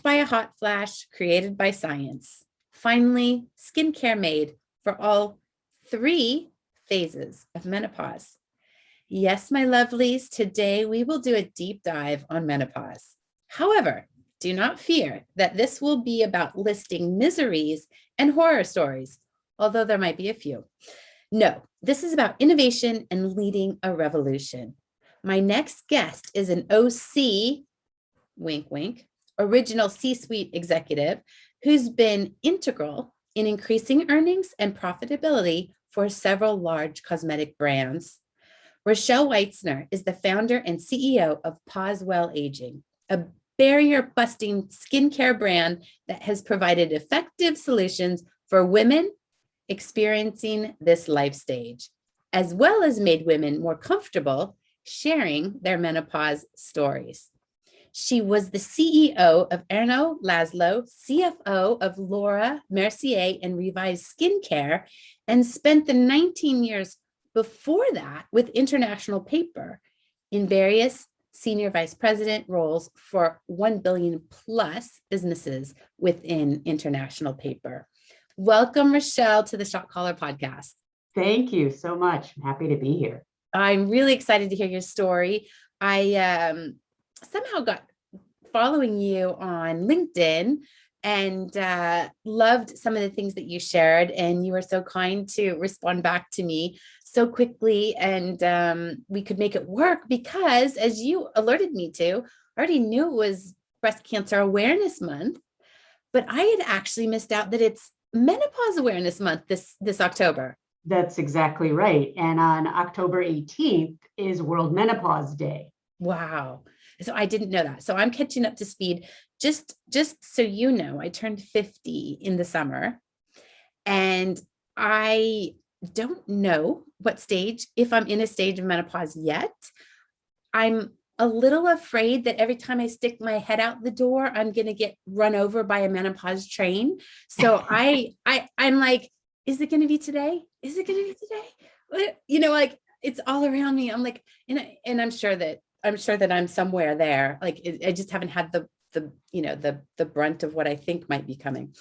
by a hot flash, created by science. Finally, skincare made for all 3 phases of menopause. Yes, my lovelies, today we will do a deep dive on menopause. However, do not fear that this will be about listing miseries and horror stories, although there might be a few. No, this is about innovation and leading a revolution. My next guest is an OC, wink, wink, original C-suite executive who's been integral in increasing earnings and profitability for several large cosmetic brands. Rochelle Weitzner is the founder and CEO of Pause Well Aging, a barrier-busting skincare brand that has provided effective solutions for women experiencing this life stage, as well as made women more comfortable sharing their menopause stories. She was the CEO of Erno Laszlo, CFO of Laura Mercier and Revive Skincare, and spent the 19 years before that with International Paper in various senior vice president roles for 1 billion plus businesses within International Paper. Welcome, Rochelle, to the Shot Caller podcast. Thank you so much. I'm happy to be here. I'm really excited to hear your story. I somehow got following you on LinkedIn and loved some of the things that you shared. And you were so kind to respond back to me so quickly. And we could make it work because, as you alerted me to, I already knew it was Breast Cancer Awareness Month, but I had actually missed out that it's Menopause Awareness Month this October. That's exactly right. And on October 18th is World Menopause Day. Wow. So I didn't know that. So I'm catching up to speed. Just so you know, I turned 50 in the summer and I don't know what stage, if I'm in a stage of menopause yet. I'm a little afraid that every time I stick my head out the door, I'm going to get run over by a menopause train. So I'm like, is it going to be today? Is it going to be today? You know, like it's all around me. I'm like, and I'm sure that I'm somewhere there. Like I just haven't had the brunt of what I think might be coming.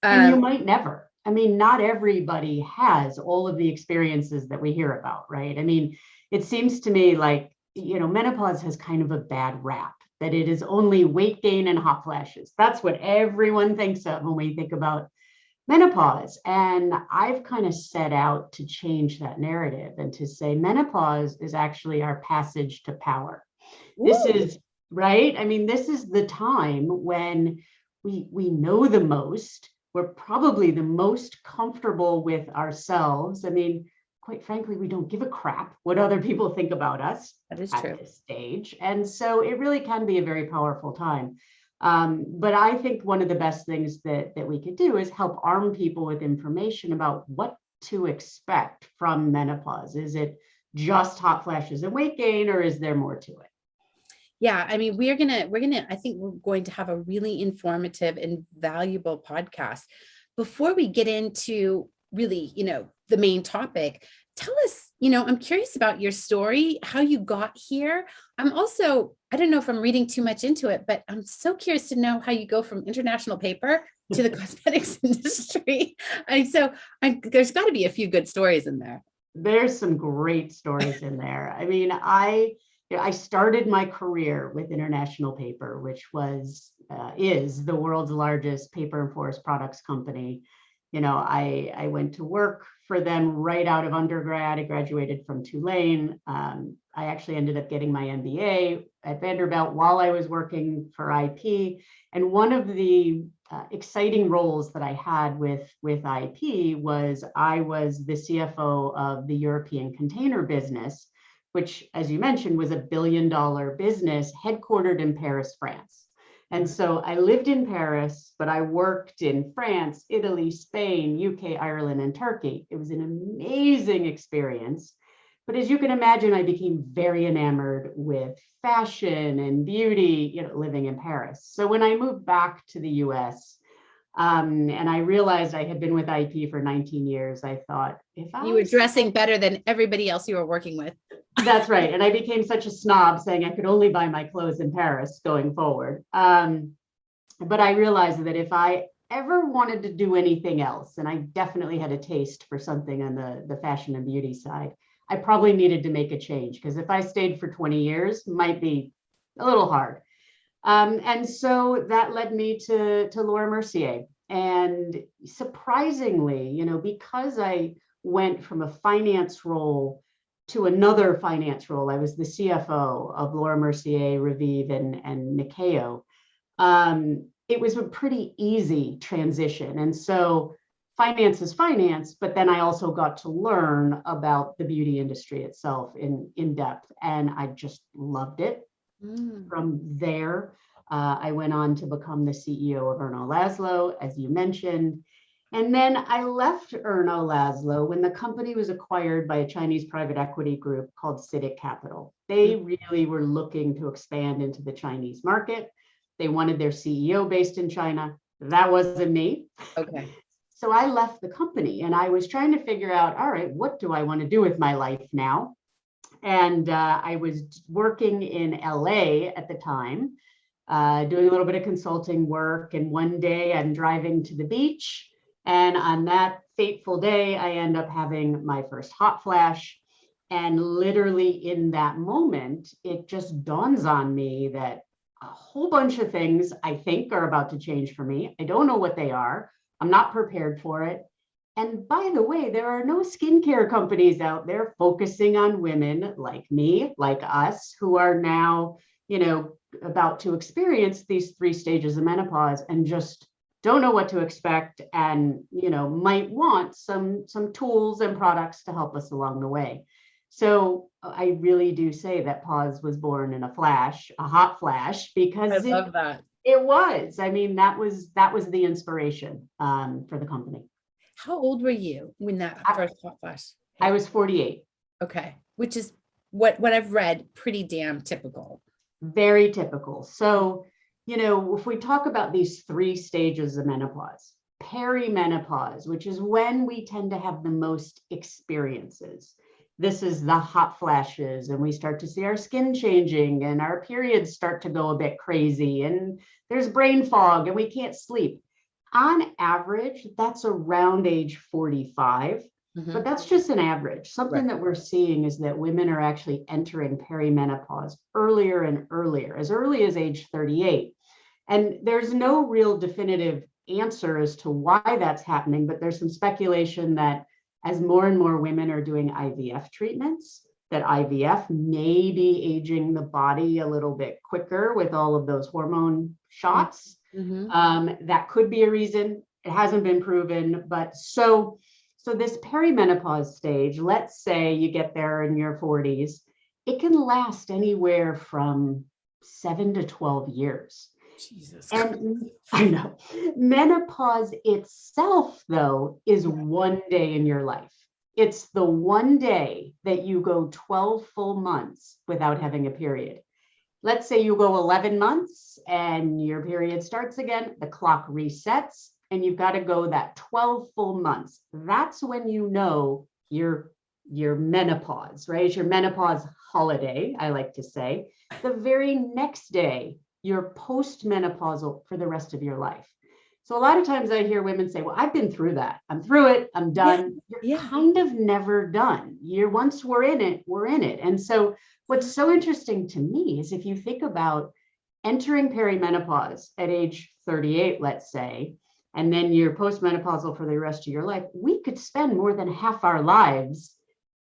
And you might never. I mean, not everybody has all of the experiences that we hear about, right? I mean, it seems to me like, menopause has kind of a bad rap, that it is only weight gain and hot flashes. That's what everyone thinks of when we think about menopause. And I've kind of set out to change that narrative and to say menopause is actually our passage to power. Ooh. This is right. I mean, this is the time when we know the most. We're probably the most comfortable with ourselves. I mean, quite frankly, we don't give a crap what other people think about us at this stage. And so it really can be a very powerful time. But I think one of the best things that we could do is help arm people with information about what to expect from menopause. Is it just hot flashes and weight gain, or is there more to it? Yeah, I mean, I think we're going to have a really informative and valuable podcast. Before we get into really, the main topic, tell us, I'm curious about your story, how you got here. I don't know if I'm reading too much into it, but I'm so curious to know how you go from International Paper to the cosmetics industry. There's got to be a few good stories in there. There's some great stories in there. I mean, I started my career with International Paper, which is the world's largest paper and forest products company. I went to work for them right out of undergrad. I graduated from Tulane. I actually ended up getting my MBA at Vanderbilt while I was working for IP. And one of the exciting roles that I had with IP was I was the CFO of the European container business, which, as you mentioned, was $1 billion business headquartered in Paris, France. And so I lived in Paris, but I worked in France, Italy, Spain, UK, Ireland, and Turkey. It was an amazing experience. But as you can imagine, I became very enamored with fashion and beauty, living in Paris. So when I moved back to the US, and I realized I had been with IP for 19 years, I thought, you were dressing better than everybody else you were working with. That's right. And I became such a snob saying I could only buy my clothes in Paris going forward. And But I realized that if I ever wanted to do anything else, and I definitely had a taste for something on the fashion and beauty side, I probably needed to make a change, because if I stayed for 20 years, it might be a little hard. And so that led me to Laura Mercier. And surprisingly, because I went from a finance role to another finance role, I was the CFO of Laura Mercier, Revive, and Nikeo. It was a pretty easy transition. And so finance is finance, but then I also got to learn about the beauty industry itself in depth. And I just loved it. From there, I went on to become the CEO of Erno Laszlo, as you mentioned. And then I left Erno Laszlo when the company was acquired by a Chinese private equity group called CITIC Capital. They really were looking to expand into the Chinese market. They wanted their CEO based in China. That wasn't me. Okay. So I left the company and I was trying to figure out, all right, what do I want to do with my life now? And I was working in LA at the time, doing a little bit of consulting work. And one day I'm driving to the beach. And on that fateful day, I end up having my first hot flash. And literally in that moment, it just dawns on me that a whole bunch of things I think are about to change for me. I don't know what they are. I'm not prepared for it. And by the way, there are no skincare companies out there focusing on women like me, like us, who are now, about to experience these 3 stages of menopause and just don't know what to expect and, might want some tools and products to help us along the way. So I really do say that Pause was born in a flash, a hot flash, because I love that. It was. I mean, that was the inspiration for the company. How old were you when that first hot flash hit? I was 48. Okay. Which is what I've read, pretty damn typical. Very typical. So, if we talk about these 3 stages of menopause, perimenopause, which is when we tend to have the most experiences. This is the hot flashes, and we start to see our skin changing, and our periods start to go a bit crazy, and there's brain fog, and we can't sleep. On average, that's around age 45. But that's just an average. Something that we're seeing is that women are actually entering perimenopause earlier and earlier, as early as age 38. And there's no real definitive answer as to why that's happening, but there's some speculation that as more and more women are doing IVF treatments, that IVF may be aging the body a little bit quicker with all of those hormone shots. That could be a reason. It hasn't been proven, but so this perimenopause stage, let's say you get there in your 40s, it can last anywhere from 7 to 12 years. Jesus. And I know menopause itself, though, is one day in your life. It's the one day that you go 12 full months without having a period. Let's say you go 11 months and your period starts again, the clock resets, and you've got to go that 12 full months. That's when your menopause, right? It's your menopause holiday, I like to say. The very next day, you're postmenopausal for the rest of your life. So a lot of times I hear women say, well, I've been through that. I'm through it. I'm done. You're kind of never done. Once we're in it, we're in it. And so what's so interesting to me is if you think about entering perimenopause at age 38, let's say, and then you're postmenopausal for the rest of your life, we could spend more than half our lives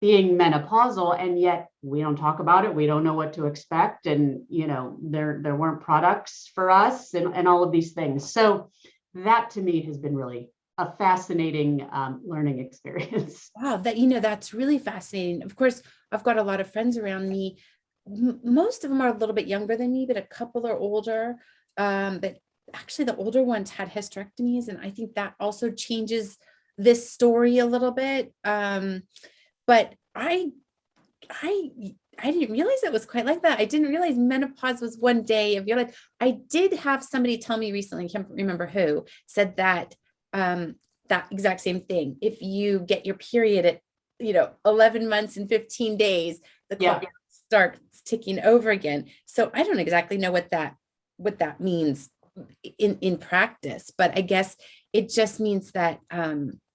being menopausal, and yet we don't talk about it. We don't know what to expect. And, there weren't products for us and all of these things. So that to me has been really a fascinating learning experience. Wow, that's really fascinating. Of course, I've got a lot of friends around me. Most of them are a little bit younger than me, but a couple are older. But actually the older ones had hysterectomies, and I think that also changes this story a little bit. But I didn't realize it was quite like that. I didn't realize menopause was one day of your life. I did have somebody tell me recently, I can't remember who, said that that exact same thing. If you get your period at 11 months and 15 days, the clock starts ticking over again. So I don't exactly know what that means in practice. But I guess it just means that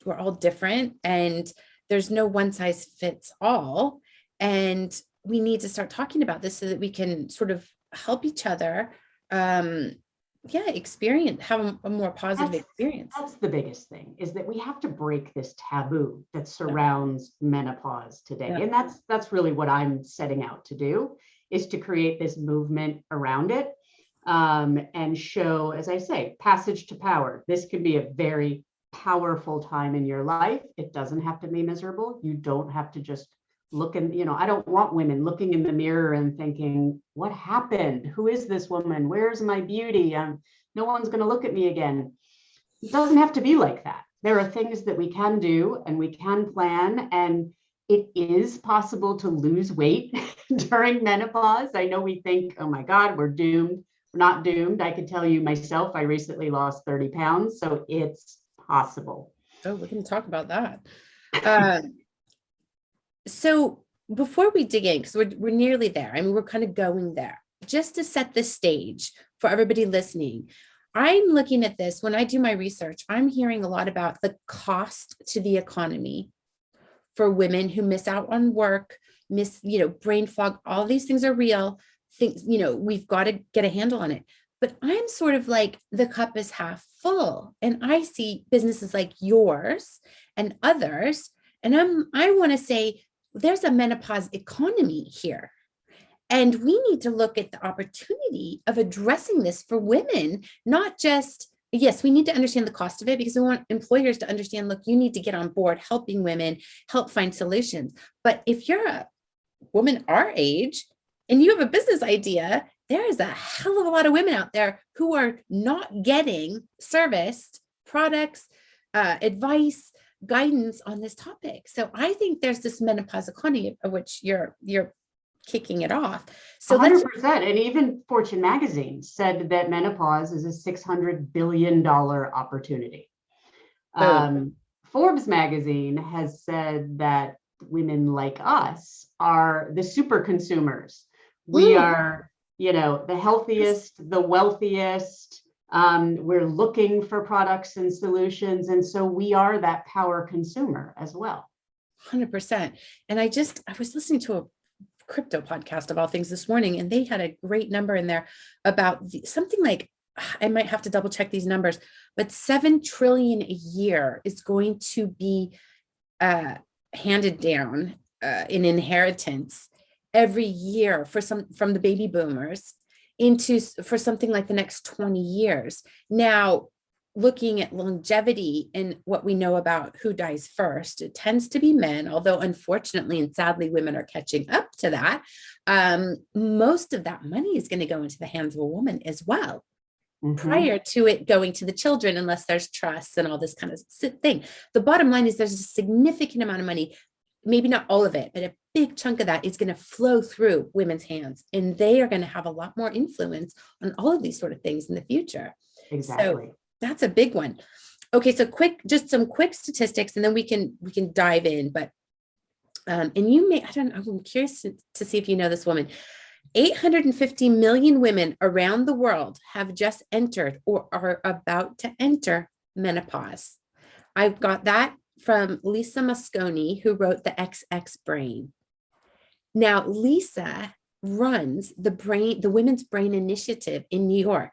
we're all different and there's no one size fits all. And we need to start talking about this so that we can sort of help each other have a more positive experience. That's the biggest thing, is that we have to break this taboo that surrounds menopause today. Yeah. And that's really what I'm setting out to do, is to create this movement around it, and show, as I say, passage to power. This can be a very powerful time in your life. It doesn't have to be miserable. You don't have to just look in, I don't want women looking in the mirror and thinking, what happened? Who is this woman? Where's my beauty? No one's going to look at me again. It doesn't have to be like that. There are things that we can do and we can plan, and it is possible to lose weight during menopause. I know we think, oh my God, we're doomed. We're not doomed. I can tell you myself, I recently lost 30 pounds, so it's possible. Oh, we can talk about that. So before we dig in, because we're nearly there, I mean, we're kind of going there, just to set the stage for everybody listening. I'm looking at this when I do my research, I'm hearing a lot about the cost to the economy for women who miss out on work, brain fog, all these things are real things, we've got to get a handle on it. But I'm sort of like, the cup is half full, and I see businesses like yours and others. And I want to say, there's a menopause economy here. And we need to look at the opportunity of addressing this for women, not just, yes, we need to understand the cost of it, because we want employers to understand, look, you need to get on board helping women, help find solutions. But if you're a woman our age and you have a business idea, there is a hell of a lot of women out there who are not getting serviced products, advice, guidance on this topic. So I think there's this menopause economy of which you're kicking it off. So 100%. And even Fortune magazine said that menopause is a $600 billion opportunity. Forbes magazine has said that women like us are the super consumers. We are, the healthiest, the wealthiest. We're looking for products and solutions. And so we are that power consumer as well. 100%. And I was listening to a crypto podcast of all things this morning, and they had a great number in there about something like, I might have to double check these numbers, but 7 trillion a year is going to be handed down in inheritance every year from the baby boomers for something like the next 20 years. Now, looking at longevity and what we know about who dies first, it tends to be men, although unfortunately and sadly, women are catching up to that. Most of that money is going to go into the hands of a woman as well, prior to it going to the children, unless there's trusts and all this kind of thing. The bottom line is there's a significant amount of money, maybe not all of it, but a big chunk of that is going to flow through women's hands, and they are going to have a lot more influence on all of these sort of things in the future. Exactly. So that's a big one. Okay, so just some quick statistics, and then we can dive in. But and I'm curious to see if you know this woman. 850 million women around the world have just entered or are about to enter menopause. I've got that from Lisa Mosconi, who wrote the XX Brain. Now, Lisa runs the Women's Brain Initiative in New York.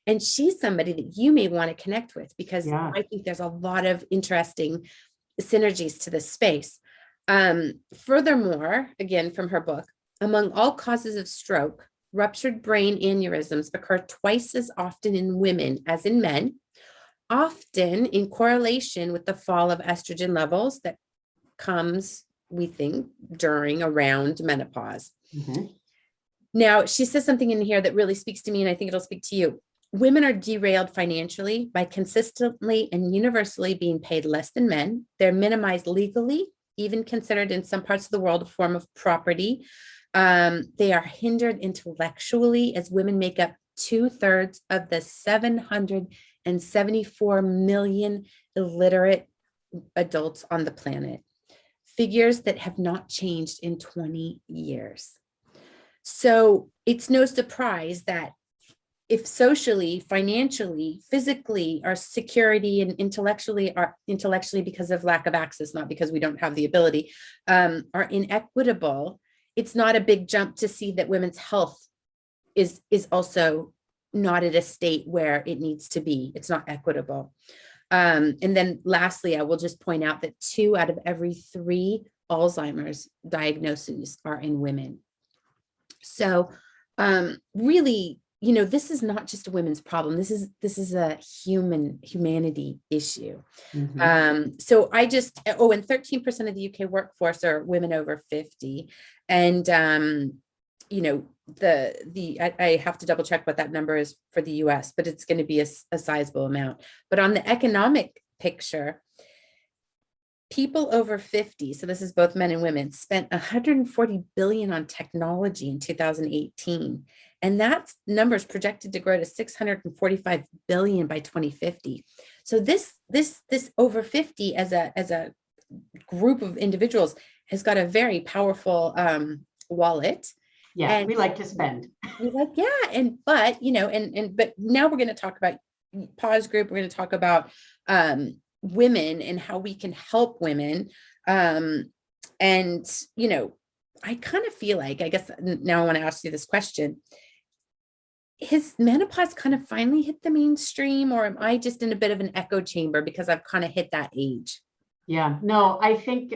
And she's somebody that you may want to connect with, because I think there's a lot of interesting synergies to this space. Furthermore, again, from her book, among all causes of stroke, ruptured brain aneurysms occur twice as often in women as in men, often in correlation with the fall of estrogen levels that comes, we think, around menopause. Now, she says something in here that really speaks to me, and I think it'll speak to you. Women are derailed financially by consistently and universally being paid less than men. They're minimized legally, even considered in some parts of the world a form of property. They are hindered intellectually, as women make up 2/3 of the 774 million illiterate adults on the planet. Figures that have not changed in 20 years. So it's no surprise that if socially, financially, physically, our security and intellectually because of lack of access, not because we don't have the ability, are inequitable, it's not a big jump to see that women's health is also not at a state where it needs to be. It's not equitable. And then lastly, I will just point out that 2 out of every 3 Alzheimer's diagnoses are in women. So really, this is not just a women's problem. This is a humanity issue. So and 13% of the UK workforce are women over 50. And I have to double check what that number is for the US, but it's going to be a sizable amount. But on the economic picture, people over 50, so this is both men and women, spent 140 billion on technology in 2018. And that number is projected to grow to 645 billion by 2050. So this over 50 as a group of individuals has got a very powerful wallet. Yeah, and we like to spend. But now we're going to talk about pause group. We're going to talk about women and how we can help women. I kind of feel like, I guess now I want to ask you this question. Has menopause kind of finally hit the mainstream, or am I just in a bit of an echo chamber because I've kind of hit that age? Yeah, no, I think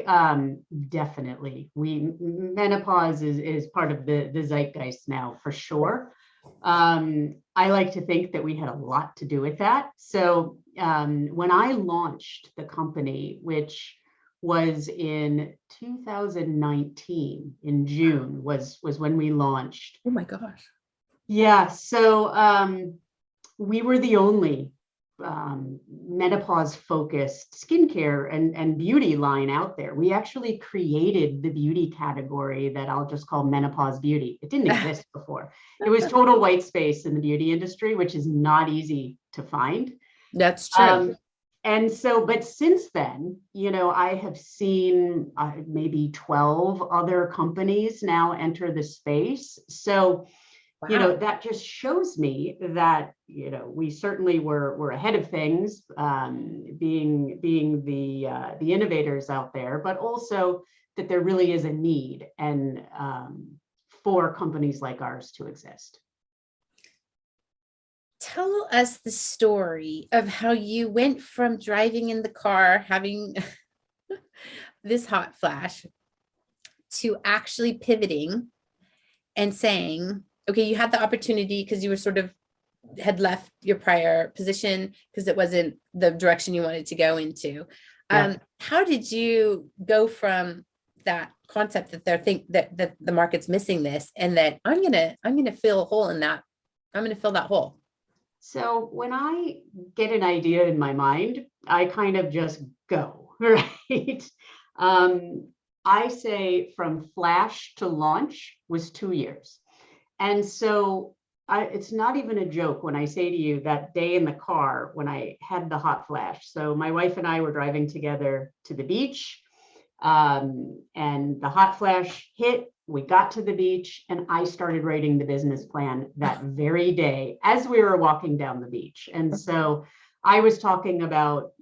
definitely menopause is part of the zeitgeist now for sure. I like to think that we had a lot to do with that. So when I launched the company, which was in 2019, in June was when we launched. Oh my gosh. Yeah, so we were the only menopause focused skincare and beauty line out there. We actually created the beauty category that I'll just call menopause beauty. It didn't exist before. It was total white space in the beauty industry, which is not easy to find. That's true. And so, but since then, I have seen maybe 12 other companies now enter the space. So wow. That just shows me that, we certainly were ahead of things, being the innovators out there, but also that there really is a need and for companies like ours to exist. Tell us the story of how you went from driving in the car, having this hot flash, to actually pivoting and saying, okay, you had the opportunity because you were had left your prior position because it wasn't the direction you wanted to go into. Yeah. How did you go from that concept that the market's missing this, and that I'm gonna fill a hole in that, I'm gonna fill that hole? So when I get an idea in my mind, I kind of just go, right? I say from flash to launch was 2 years. And so it's not even a joke when I say to you that day in the car when I had the hot flash. So my wife and I were driving together to the beach, and the hot flash hit. We got to the beach and I started writing the business plan that very day as we were walking down the beach. And so I was talking about,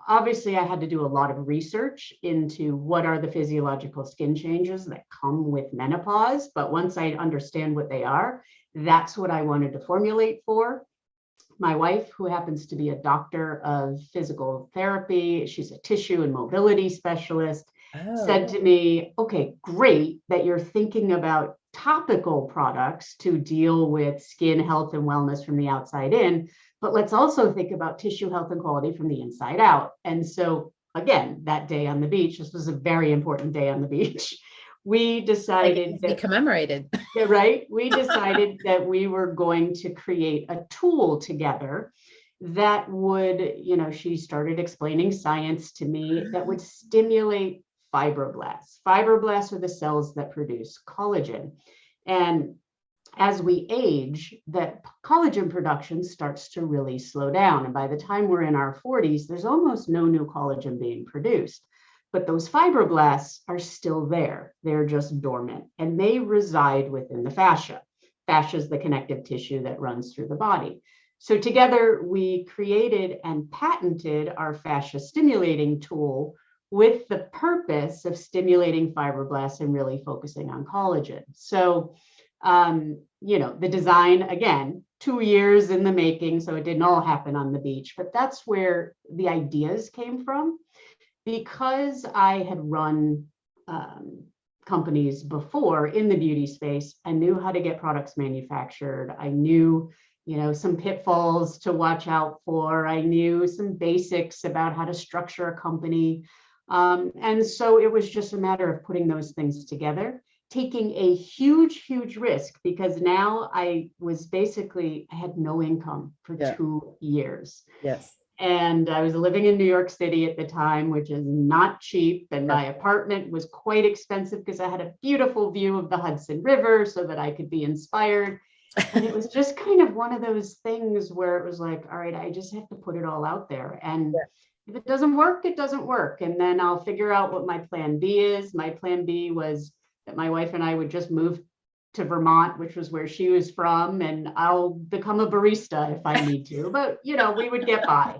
obviously I had to do a lot of research into what are the physiological skin changes that come with menopause. But once I understand what they are, that's what I wanted to formulate for. My wife, who happens to be a doctor of physical therapy, she's a tissue and mobility specialist, said to me, okay, great that you're thinking about topical products to deal with skin health and wellness from the outside in, but let's also think about tissue health and quality from the inside out. And so again, that day on the beach, this was a very important day on the beach, we decided that commemorated. Right. We decided that we were going to create a tool together that would, she started explaining science to me that would stimulate fibroblasts. Fibroblasts are the cells that produce collagen. And as we age, that collagen production starts to really slow down. And by the time we're in our 40s, there's almost no new collagen being produced. But those fibroblasts are still there. They're just dormant and they reside within the fascia. fascia is the connective tissue that runs through the body. So together we created and patented our fascia stimulating tool with the purpose of stimulating fibroblasts and really focusing on collagen. So, the design, again, 2 years in the making, so it didn't all happen on the beach, but that's where the ideas came from. Because I had run companies before in the beauty space, I knew how to get products manufactured. I knew, some pitfalls to watch out for. I knew some basics about how to structure a company. And so it was just a matter of putting those things together, taking a huge, huge risk, because now I had no income for 2 years. Yes. And I was living in New York City at the time, which is not cheap. And my apartment was quite expensive because I had a beautiful view of the Hudson River so that I could be inspired. And it was just kind of one of those things where it was like, all right, I just have to put it all out there. And if it doesn't work, it doesn't work. And then I'll figure out what my plan B is. My plan B was that my wife and I would just move to Vermont, which was where she was from, and I'll become a barista if I need to. But, we would get by.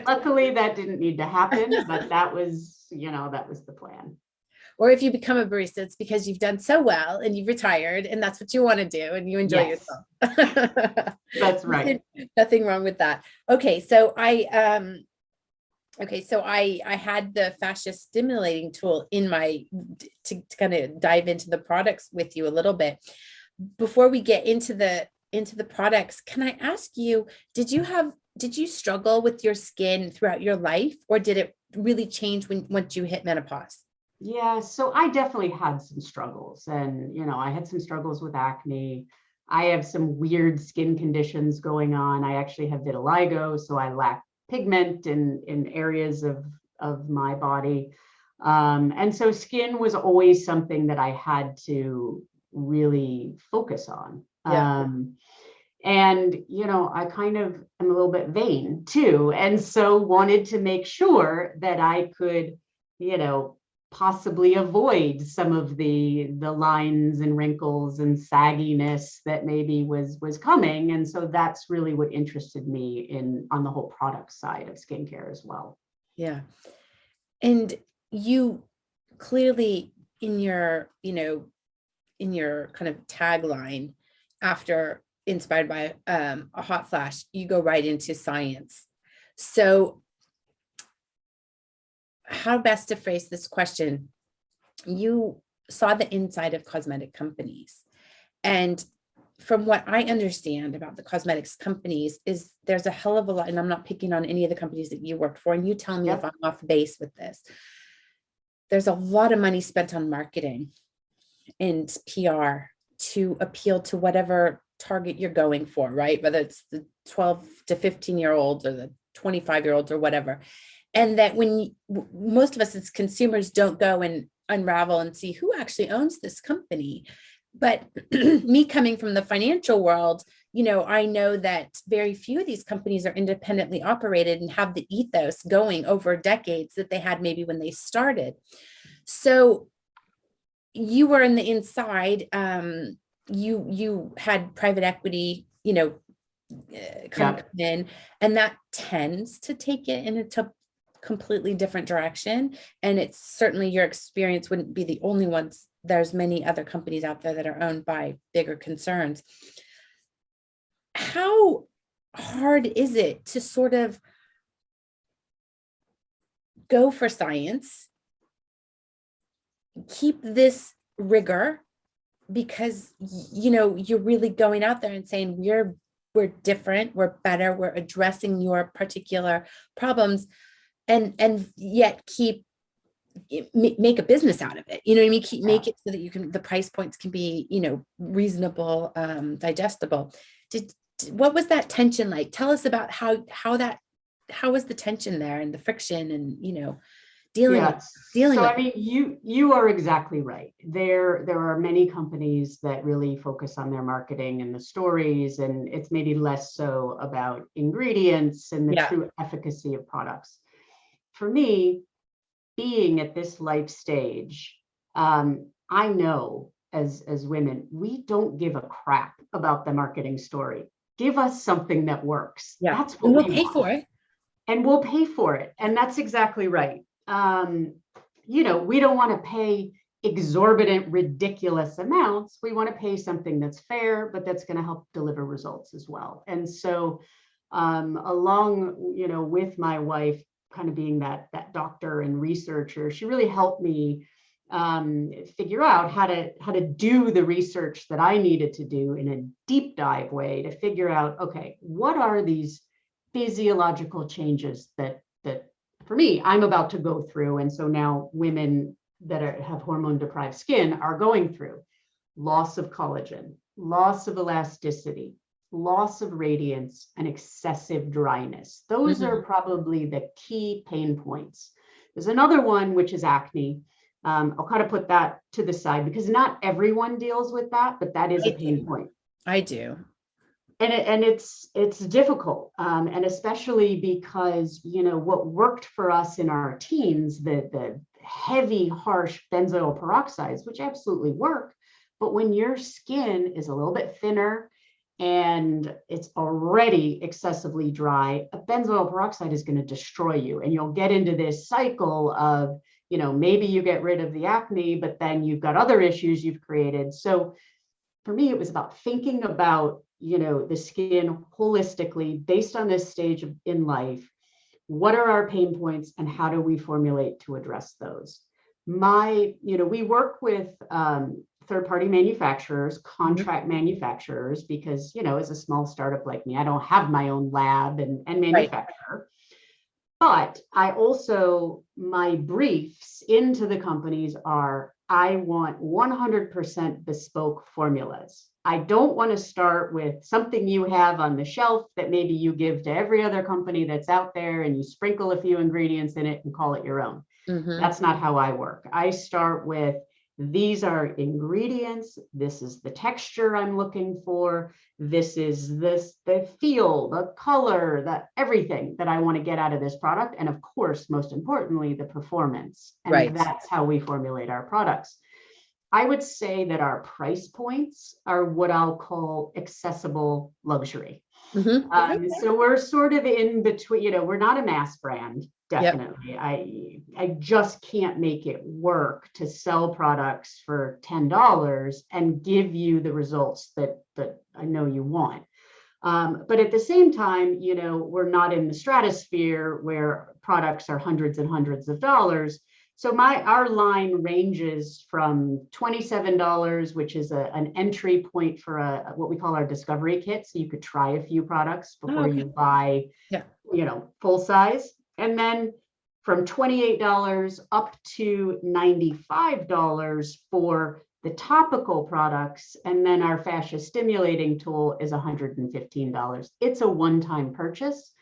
Luckily, that didn't need to happen, but that was the plan. Or if you become a barista, it's because you've done so well and you've retired and that's what you want to do and you enjoy yourself. That's right. Nothing wrong with that. Okay. So I had the fascia stimulating tool in to kind of dive into the products with you a little bit. Before we get into the products, can I ask you, did you struggle with your skin throughout your life, or did it really change once you hit menopause? Yeah, so I definitely had some struggles, and I had some struggles with acne. I have some weird skin conditions going on. I actually have vitiligo, so I lack pigment in areas of my body. And so skin was always something that I had to really focus on. And, I kind of am a little bit vain too. And so wanted to make sure that I could, possibly avoid some of the lines and wrinkles and sagginess that maybe was coming. And so that's really what interested me on the whole product side of skincare as well. Yeah. And you clearly in your kind of tagline, after inspired by a hot flash, you go right into science. So how best to phrase this question? You saw the inside of cosmetic companies. And from what I understand about the cosmetics companies is there's a hell of a lot, and I'm not picking on any of the companies that you worked for, and you tell me if I'm off base with this. There's a lot of money spent on marketing and PR to appeal to whatever target you're going for, right? Whether it's the 12 to 15-year-olds or the 25-year-olds or whatever. And that most of us as consumers don't go and unravel and see who actually owns this company. But me coming from the financial world, I know that very few of these companies are independently operated and have the ethos going over decades that they had maybe when they started. So you were in the inside, you had private equity, come in, and that tends to take it in a completely different direction. And it's certainly your experience wouldn't be the only ones. There's many other companies out there that are owned by bigger concerns. How hard is it to sort of go for science, keep this rigor, because you're really going out there and saying we're different, we're better, we're addressing your particular problems, and yet make a business out of it. You know what I mean? Make it so that the price points can be, reasonable, digestible. What was that tension like? Tell us about how was the tension there and the friction and, dealing with. I mean, you are exactly right. There are many companies that really focus on their marketing and the stories, and it's maybe less so about ingredients and the true efficacy of products. For me, being at this life stage, I know as women, we don't give a crap about the marketing story. Give us something that works. Yeah. That's what And we'll we pay want. for it. And we'll pay for it. And that's exactly right. We don't want to pay exorbitant, ridiculous amounts. We want to pay something that's fair, but that's going to help deliver results as well. And so along, with my wife kind of being that doctor and researcher, she really helped me figure out how to do the research that I needed to do in a deep dive way to figure out, okay, what are these physiological changes that for me, I'm about to go through. And so now women that have hormone deprived skin are going through loss of collagen, loss of elasticity, loss of radiance, and excessive dryness. Those are probably the key pain points. There's another one, which is acne. I'll kind of put that to the side because not everyone deals with that, but that is a pain point. I do. And it's difficult, and especially because what worked for us in our teens, the heavy, harsh benzoyl peroxides, which absolutely work, but when your skin is a little bit thinner and it's already excessively dry, a benzoyl peroxide is going to destroy you, and you'll get into this cycle of maybe you get rid of the acne, but then you've got other issues you've created. So for me, it was about thinking about the skin holistically based on this stage in life. What are our pain points and how do we formulate to address those? We work with third-party manufacturers, contract manufacturers, because, as a small startup like me, I don't have my own lab and manufacturer. But I also, my briefs into the companies are, I want 100% bespoke formulas. I don't want to start with something you have on the shelf that maybe you give to every other company that's out there and you sprinkle a few ingredients in it and call it your own. That's not how I work. I start with, these are ingredients. This is the texture I'm looking for. This is the feel, the color, everything that I want to get out of this product. And of course, most importantly, the performance. And that's how we formulate our products. I would say that our price points are what I'll call accessible luxury. So we're sort of in between, we're not a mass brand, definitely. Yep. I just can't make it work to sell products for $10 and give you the results that I know you want. But at the same time, we're not in the stratosphere where products are hundreds and hundreds of dollars. So our line ranges from $27, which is an entry point for what we call our discovery kit. So you could try a few products before you buy, full size. And then from $28 up to $95 for the topical products. And then our fascia stimulating tool is $115. It's a one-time purchase.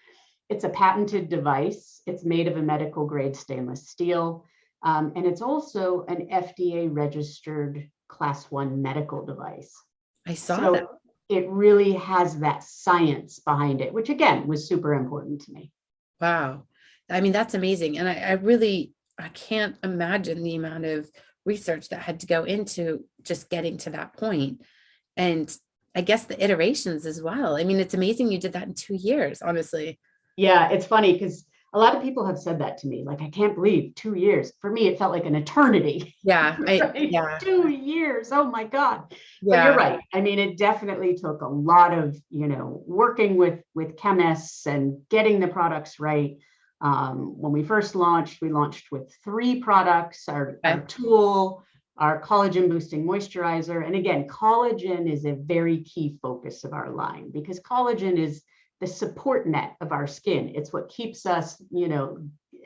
It's a patented device. It's made of a medical grade stainless steel. And it's also an FDA registered class 1 medical device. I saw that. It really has that science behind it, which again was super important to me. Wow. I mean, that's amazing. And I can't imagine the amount of research that had to go into just getting to that point. And I guess the iterations as well. I mean, it's amazing you did that in 2 years, honestly. Yeah, it's funny because a lot of people have said that to me. Like, I can't believe 2 years. For me, it felt like an eternity. Yeah. Right? 2 years. Oh my God. Yeah. But you're right. I mean, it definitely took a lot of, working with chemists and getting the products right. When we first launched, we launched with 3 products, our tool, our collagen boosting moisturizer. And again, collagen is a very key focus of our line because collagen is the support net of our skin. It's what keeps us,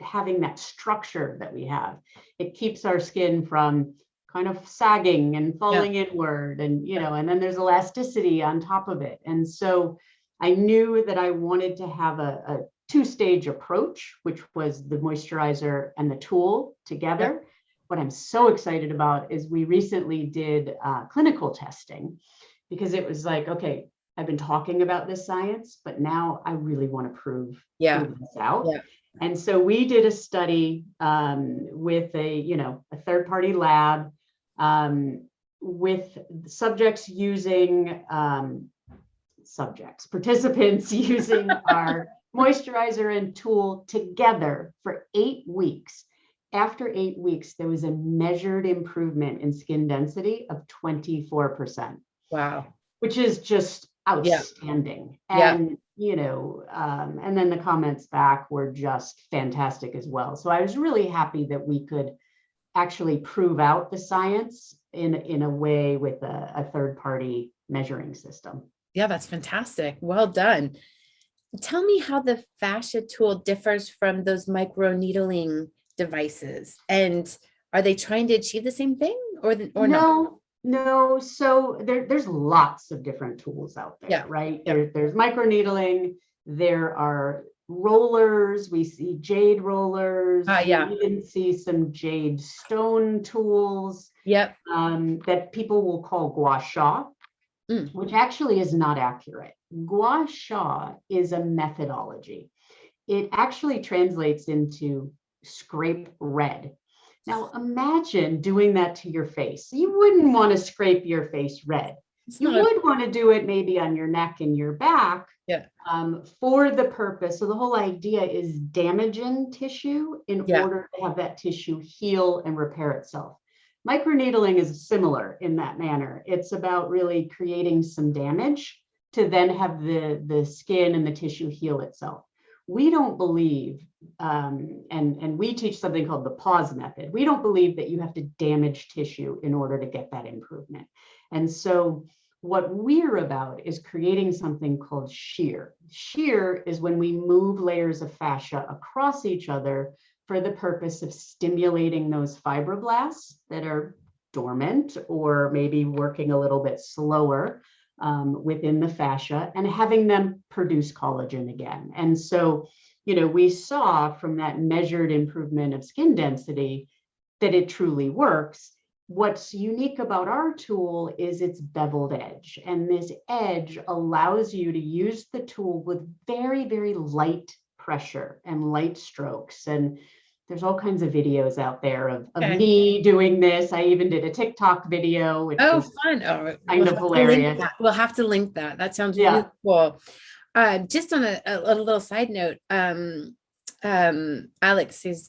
having that structure that we have. It keeps our skin from kind of sagging and falling inward and, and then there's elasticity on top of it. And so I knew that I wanted to have a 2-stage approach, which was the moisturizer and the tool together. Yep. What I'm so excited about is we recently did clinical testing because it was like, okay, I've been talking about this science, but now I really want to prove this out. Yeah. And so we did a study with a third-party lab with participants using our moisturizer and tool together for 8 weeks. After 8 weeks, there was a measured improvement in skin density of 24%. Wow. Which is just outstanding. Yeah. And, and then the comments back were just fantastic as well. So I was really happy that we could actually prove out the science in a way with a third-party measuring system. Yeah, that's fantastic. Well done. Tell me how the Fascia Tool differs from those micro needling devices, and are they trying to achieve the same thing or not? No. So there's lots of different tools out there, right? There's microneedling. There are rollers. We see jade rollers. We even see some jade stone tools. Yep. That people will call gua sha, which actually is not accurate. Gua sha is a methodology. It actually translates into scrape red. Now imagine doing that to your face. You wouldn't want to scrape your face red. You would want to do it maybe on your neck and your back for the purpose. So the whole idea is damaging tissue in order to have that tissue heal and repair itself. Microneedling is similar in that manner. It's about really creating some damage to then have the skin and the tissue heal itself. We don't believe, and we teach something called the pause method. We don't believe that you have to damage tissue in order to get that improvement. And so what we're about is creating something called shear. Shear is when we move layers of fascia across each other for the purpose of stimulating those fibroblasts that are dormant or maybe working a little bit slower within the fascia and having them produce collagen again. And so, we saw from that measured improvement of skin density that it truly works. What's unique about our tool is its beveled edge. And this edge allows you to use the tool with very, very light pressure and light strokes. And there's all kinds of videos out there of me doing this. I even did a TikTok video, which was fun. Kind of hilarious. We'll have to link that. That sounds really cool. Just on a little side note, Alex, who's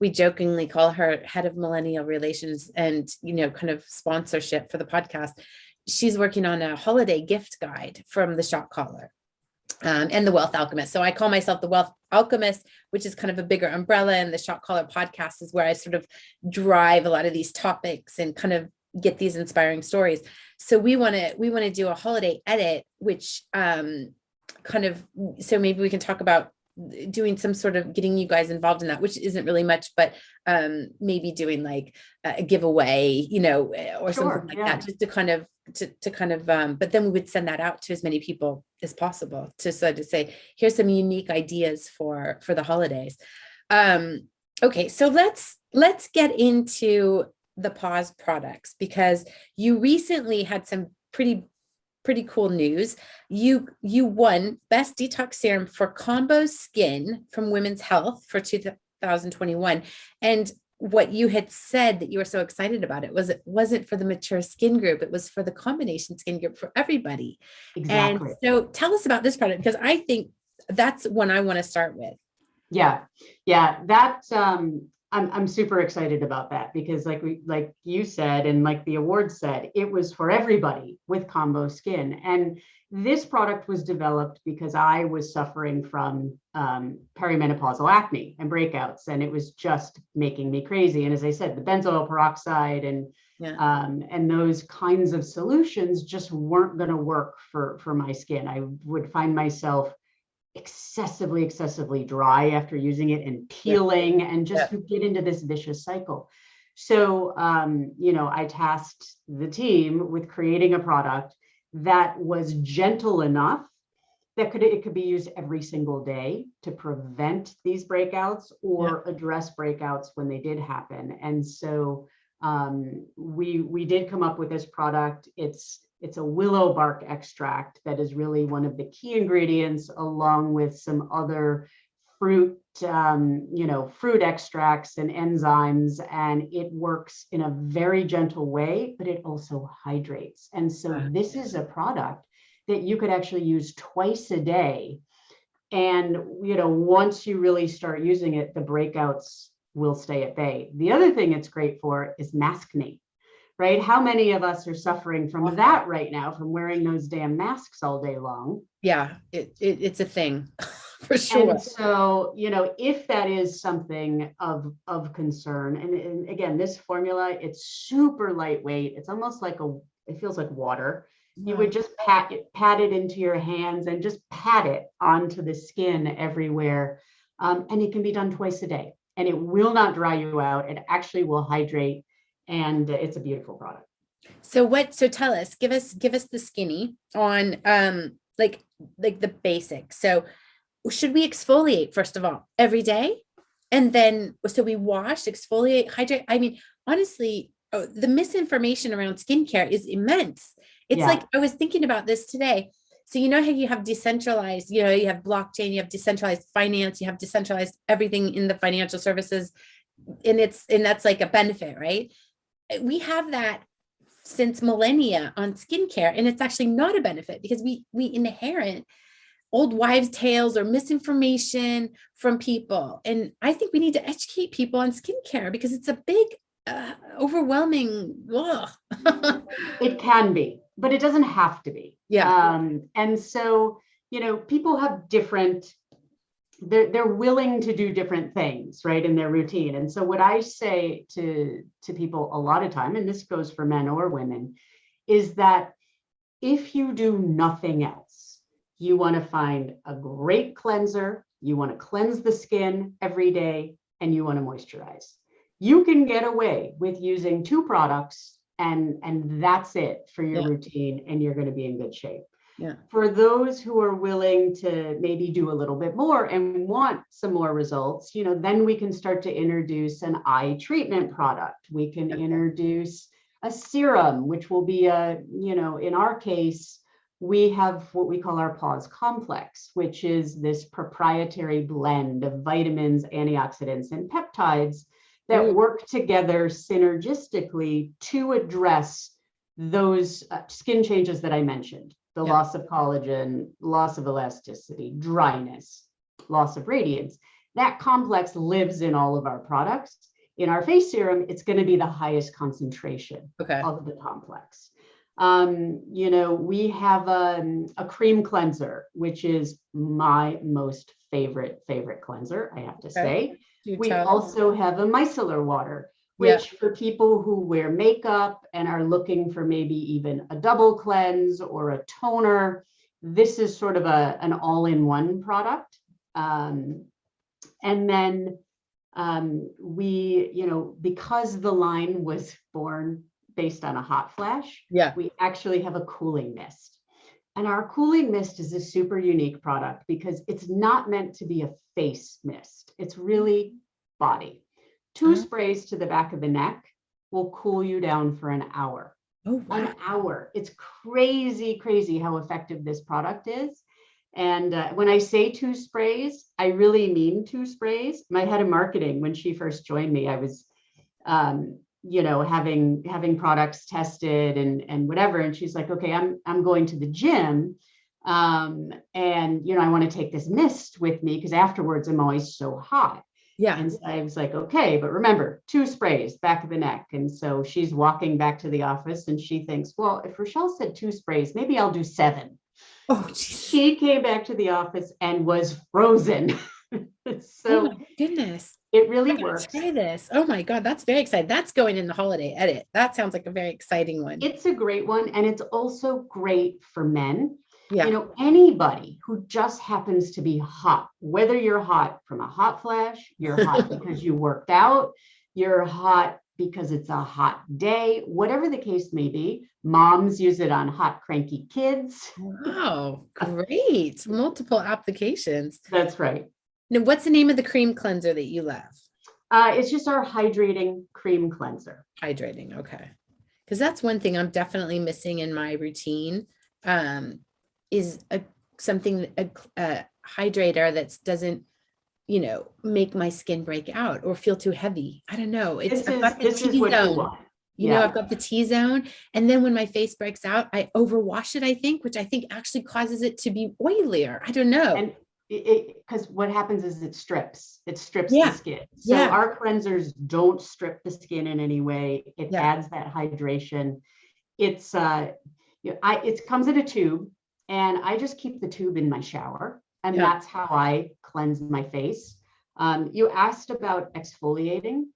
we jokingly call her head of millennial relations and, kind of sponsorship for the podcast. She's working on a holiday gift guide from the Shot Caller. And the Wealth Alchemist. So I call myself the Wealth Alchemist, which is kind of a bigger umbrella. And the Shot Caller podcast is where I sort of drive a lot of these topics and kind of get these inspiring stories. So we want to do a holiday edit, which so maybe we can talk about doing some sort of getting you guys involved in that, which isn't really much, but maybe doing like a giveaway, or something like that, just to kind of, but then we would send that out to as many people as possible to say, here's some unique ideas for the holidays. Okay, so let's get into the Pause products, because you recently had some pretty cool news. You won Best Detox Serum for Combo Skin from Women's Health for 2021. And what you had said that you were so excited about it wasn't for the mature skin group, it was for the combination skin group, for everybody. Exactly. And so tell us about this product, because I think that's one I want to start with. Yeah, that's I'm super excited about that, because like you said, and like the award said, it was for everybody with combo skin. And this product was developed because I was suffering from perimenopausal acne and breakouts, and it was just making me crazy. And as I said, the benzoyl peroxide and those kinds of solutions just weren't going to work for my skin. I would find myself excessively dry after using it and peeling and just get into this vicious cycle. So, I tasked the team with creating a product that was gentle enough that it could be used every single day to prevent these breakouts or address breakouts when they did happen. And so we did come up with this product. It's a willow bark extract that is really one of the key ingredients, along with some other fruit, fruit extracts and enzymes, and it works in a very gentle way, but it also hydrates. And so this is a product that you could actually use twice a day. And, once you really start using it, the breakouts will stay at bay. The other thing it's great for is maskne, right? How many of us are suffering from that right now, from wearing those damn masks all day long? Yeah, it's a thing for sure. And so, if that is something of concern, and again, this formula, it's super lightweight. It's almost like it feels like water. You would just pat it into your hands and just pat it onto the skin everywhere. And it can be done twice a day, and it will not dry you out. It actually will hydrate, and it's a beautiful product. So tell us, give us the skinny on, like the basics. So should we exfoliate first of all every day? And then, so we wash, exfoliate, hydrate. I mean, honestly, the misinformation around skincare is immense. It's like, I was thinking about this today. So how you have decentralized, you have blockchain, you have decentralized finance, you have decentralized everything in the financial services, and that's like a benefit, right? We have that since millennia on skincare, and it's actually not a benefit because we inherit old wives' tales or misinformation from people. And I think we need to educate people on skincare because it's a big, overwhelming. It can be, but it doesn't have to be. Yeah. And so, people have they're willing to do different things, right, in their routine. And so what I say to people a lot of time, and this goes for men or women, is that if you do nothing else, you want to find a great cleanser, you want to cleanse the skin every day, and you want to moisturize. You can get away with using 2 products and that's it for your routine, and you're going to be in good shape. Yeah. For those who are willing to maybe do a little bit more and want some more results, then we can start to introduce an eye treatment product. We can introduce a serum, which will be in our case, we have what we call our Pause Complex, which is this proprietary blend of vitamins, antioxidants, and peptides that work together synergistically to address those skin changes that I mentioned. The loss of collagen, loss of elasticity, dryness, loss of radiance. That complex lives in all of our products. In our face serum, it's going to be the highest concentration of the complex. We have a cream cleanser, which is my most favorite cleanser, I have to say. We also have a micellar water, which for people who wear makeup and are looking for maybe even a double cleanse or a toner, this is sort of an all-in-one product. And then we, because the line was born based on a hot flash, we actually have a cooling mist. And our cooling mist is a super unique product because it's not meant to be a face mist. It's really body. 2 sprays to the back of the neck will cool you down for an hour. Oh, wow. An hour. It's crazy how effective this product is. And when I say 2 sprays, I really mean 2 sprays. My head of marketing, when she first joined me, I was, having products tested and whatever. And she's like, okay, I'm going to the gym. And, I want to take this mist with me because afterwards I'm always so hot. Yeah. And so I was like, okay, but remember, 2 sprays back of the neck. And so she's walking back to the office and she thinks, well, if Rochelle said 2 sprays, maybe I'll do 7. Oh, geez. She came back to the office and was frozen. So, oh my goodness. It really works. Try this. Oh my God, that's very exciting. That's going in the holiday edit. That sounds like a very exciting one. It's a great one. And it's also great for men. Yeah. Anybody who just happens to be hot, whether you're hot from a hot flash, you're hot because you worked out, you're hot because it's a hot day, whatever the case may be. Moms use it on hot, cranky kids. Wow, great. Multiple applications. That's right. Now, what's the name of the cream cleanser that you love? It's just our Hydrating cream cleanser. Hydrating, okay. Because that's one thing I'm definitely missing in my routine. Is a hydrator that doesn't, make my skin break out or feel too heavy. I don't know. I've got the This is what you T-zone. want. Yeah. I've got the T-zone. And then when my face breaks out, I overwash it, I think, which I think actually causes it to be oilier. I don't know. And because what happens is it strips the skin. So Yeah. our cleansers don't strip the skin in any way. It Yeah. adds that hydration. It's it comes in a tube, and I just keep the tube in my shower, and Yeah. that's how I cleanse my face. You asked about exfoliating.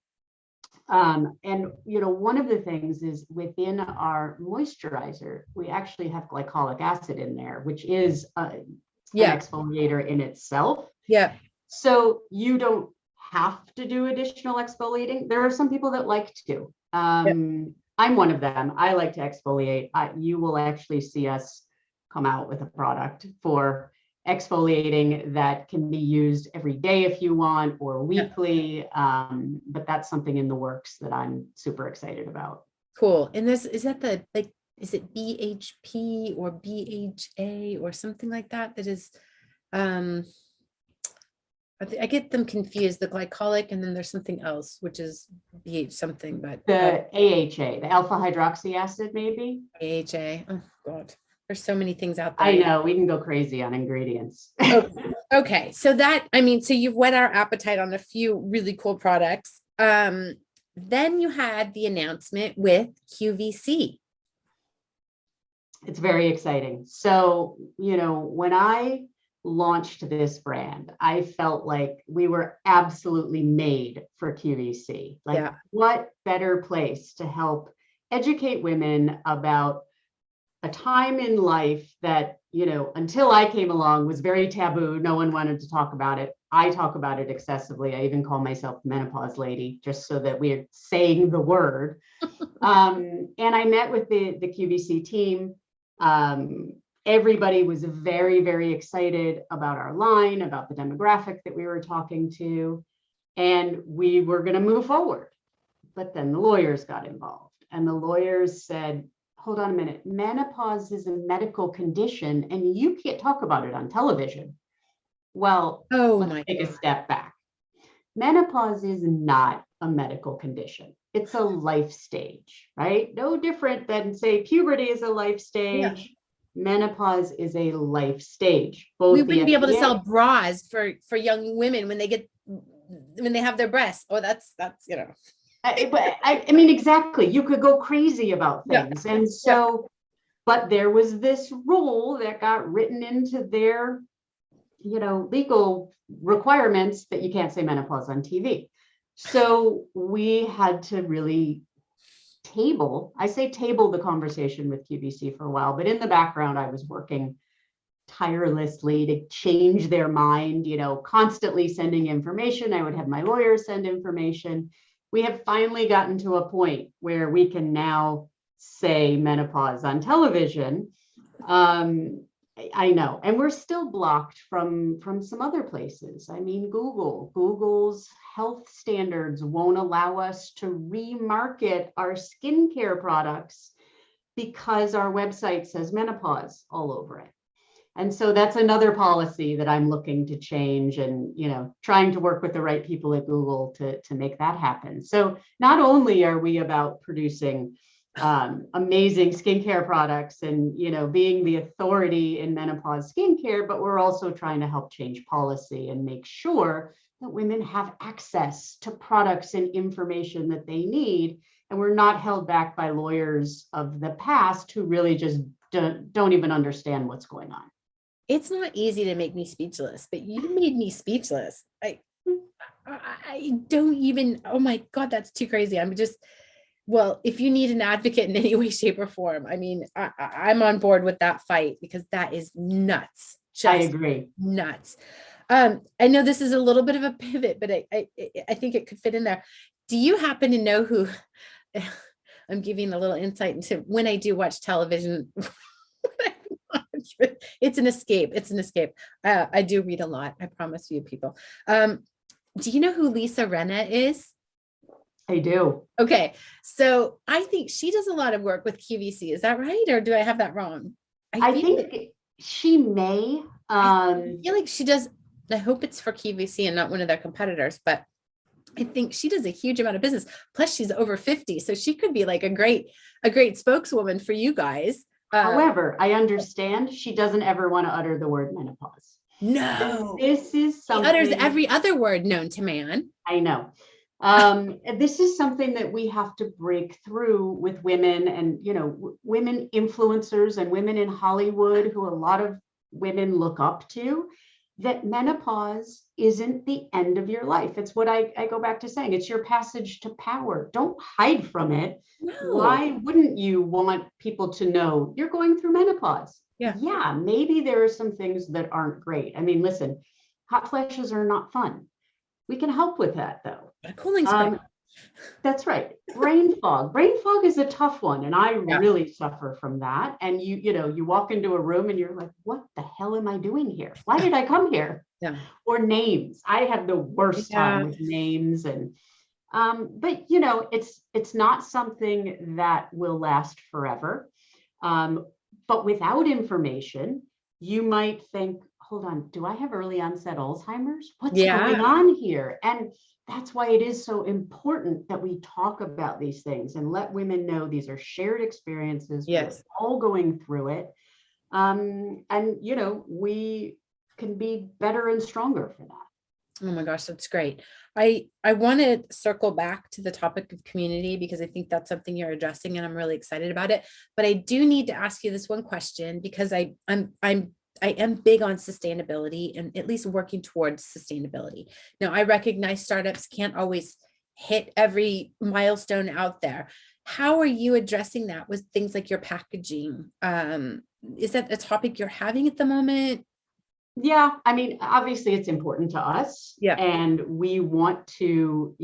And one of the things is within our moisturizer, we actually have glycolic acid in there, which is an exfoliator in itself. Yeah. So you don't have to do additional exfoliating. There are some people that like to. I'm one of them. I like to exfoliate. You will actually see us come out with a product for exfoliating that can be used every day if you want, or weekly. But that's something in the works that I'm super excited about. Cool. And is that is it BHP or BHA or something like that? That is, I get them confused, the glycolic, and then there's something else, which is BH something, but the AHA, the alpha hydroxy acid, maybe. AHA. Oh God. There's so many things out there. I know, we can go crazy on ingredients. Okay. So you've whet our appetite on a few really cool products. Then you had the announcement with QVC. It's very exciting. So, when I launched this brand, I felt like we were absolutely made for QVC. What better place to help educate women about a time in life that, until I came along, was very taboo. No one wanted to talk about it. I talk about it excessively. I even call myself the menopause lady, just so that we're saying the word. And I met with the QVC team. Everybody was very, very excited about our line, about the demographic that we were talking to, and we were going to move forward. But then the lawyers got involved, and the lawyers said, hold on a minute, menopause is a medical condition and you can't talk about it on television. Well, let's take a step back. Menopause is not a medical condition. It's a life stage, right? No different than, say, puberty is a life stage. Yeah. Menopause is a life stage. We wouldn't be able to sell bras for young women when they have their breasts. Oh, that's I mean, exactly. You could go crazy about things. Yeah. And so, but there was this rule that got written into their, legal requirements that you can't say menopause on TV. So we had to really table the conversation with QVC for a while, but in the background, I was working tirelessly to change their mind, constantly sending information. I would have my lawyers send information. We have finally gotten to a point where we can now say menopause on television. I know, and we're still blocked from some other places. I mean, Google's health standards won't allow us to remarket our skincare products because our website says menopause all over it. And so that's another policy that I'm looking to change, and trying to work with the right people at Google to make that happen. So not only are we about producing amazing skincare products and being the authority in menopause skincare, but we're also trying to help change policy and make sure that women have access to products and information that they need, and we're not held back by lawyers of the past who really just don't even understand what's going on. It's not easy to make me speechless, but you made me speechless. I don't even, oh my God, that's too crazy. Well, if you need an advocate in any way, shape, or form, I mean, I'm on board with that fight, because that is nuts. I agree. Nuts. I know this is a little bit of a pivot, but I think it could fit in there. Do you happen to know who, I'm giving a little insight into when I do watch television. It's an escape. I do read a lot. I promise you, people. Do you know who Lisa Rinna is? I do. Okay. So I think she does a lot of work with QVC. Is that right? Or do I have that wrong? I think she may. I feel like she does I hope it's for QVC and not one of their competitors, but I think she does a huge amount of business. Plus she's over 50. So she could be like a great spokeswoman for you guys. However, I understand she doesn't ever want to utter the word menopause. No, this is something. She utters every other word known to man. I know. This is something that we have to break through with women and, women influencers and women in Hollywood who a lot of women look up to, that menopause isn't the end of your life. It's what I go back to saying. It's your passage to power. Don't hide from it. No. Why wouldn't you want people to know you're going through menopause? Yeah, maybe there are some things that aren't great. I mean, listen, hot flashes are not fun. We can help with that, though. A cooling spray. That's right. Brain fog. Brain fog is a tough one, and I really suffer from that. And you walk into a room and you're like, "What the hell am I doing here? Why did I come here?" Yeah. Or names. I have the worst time with names, and but it's not something that will last forever. But without information, you might think, hold on, do I have early onset Alzheimer's? What's going on here? And that's why it is so important that we talk about these things and let women know these are shared experiences. Yes. We're all going through it. And, we can be better and stronger for that. Oh my gosh, that's great. I want to circle back to the topic of community because I think that's something you're addressing and I'm really excited about it. But I do need to ask you this one question because I am big on sustainability and at least working towards sustainability. Now, I recognize startups can't always hit every milestone out there. How are you addressing that with things like your packaging? Is that a topic you're having at the moment? Yeah, I mean, obviously it's important to us. Yeah. And we want to,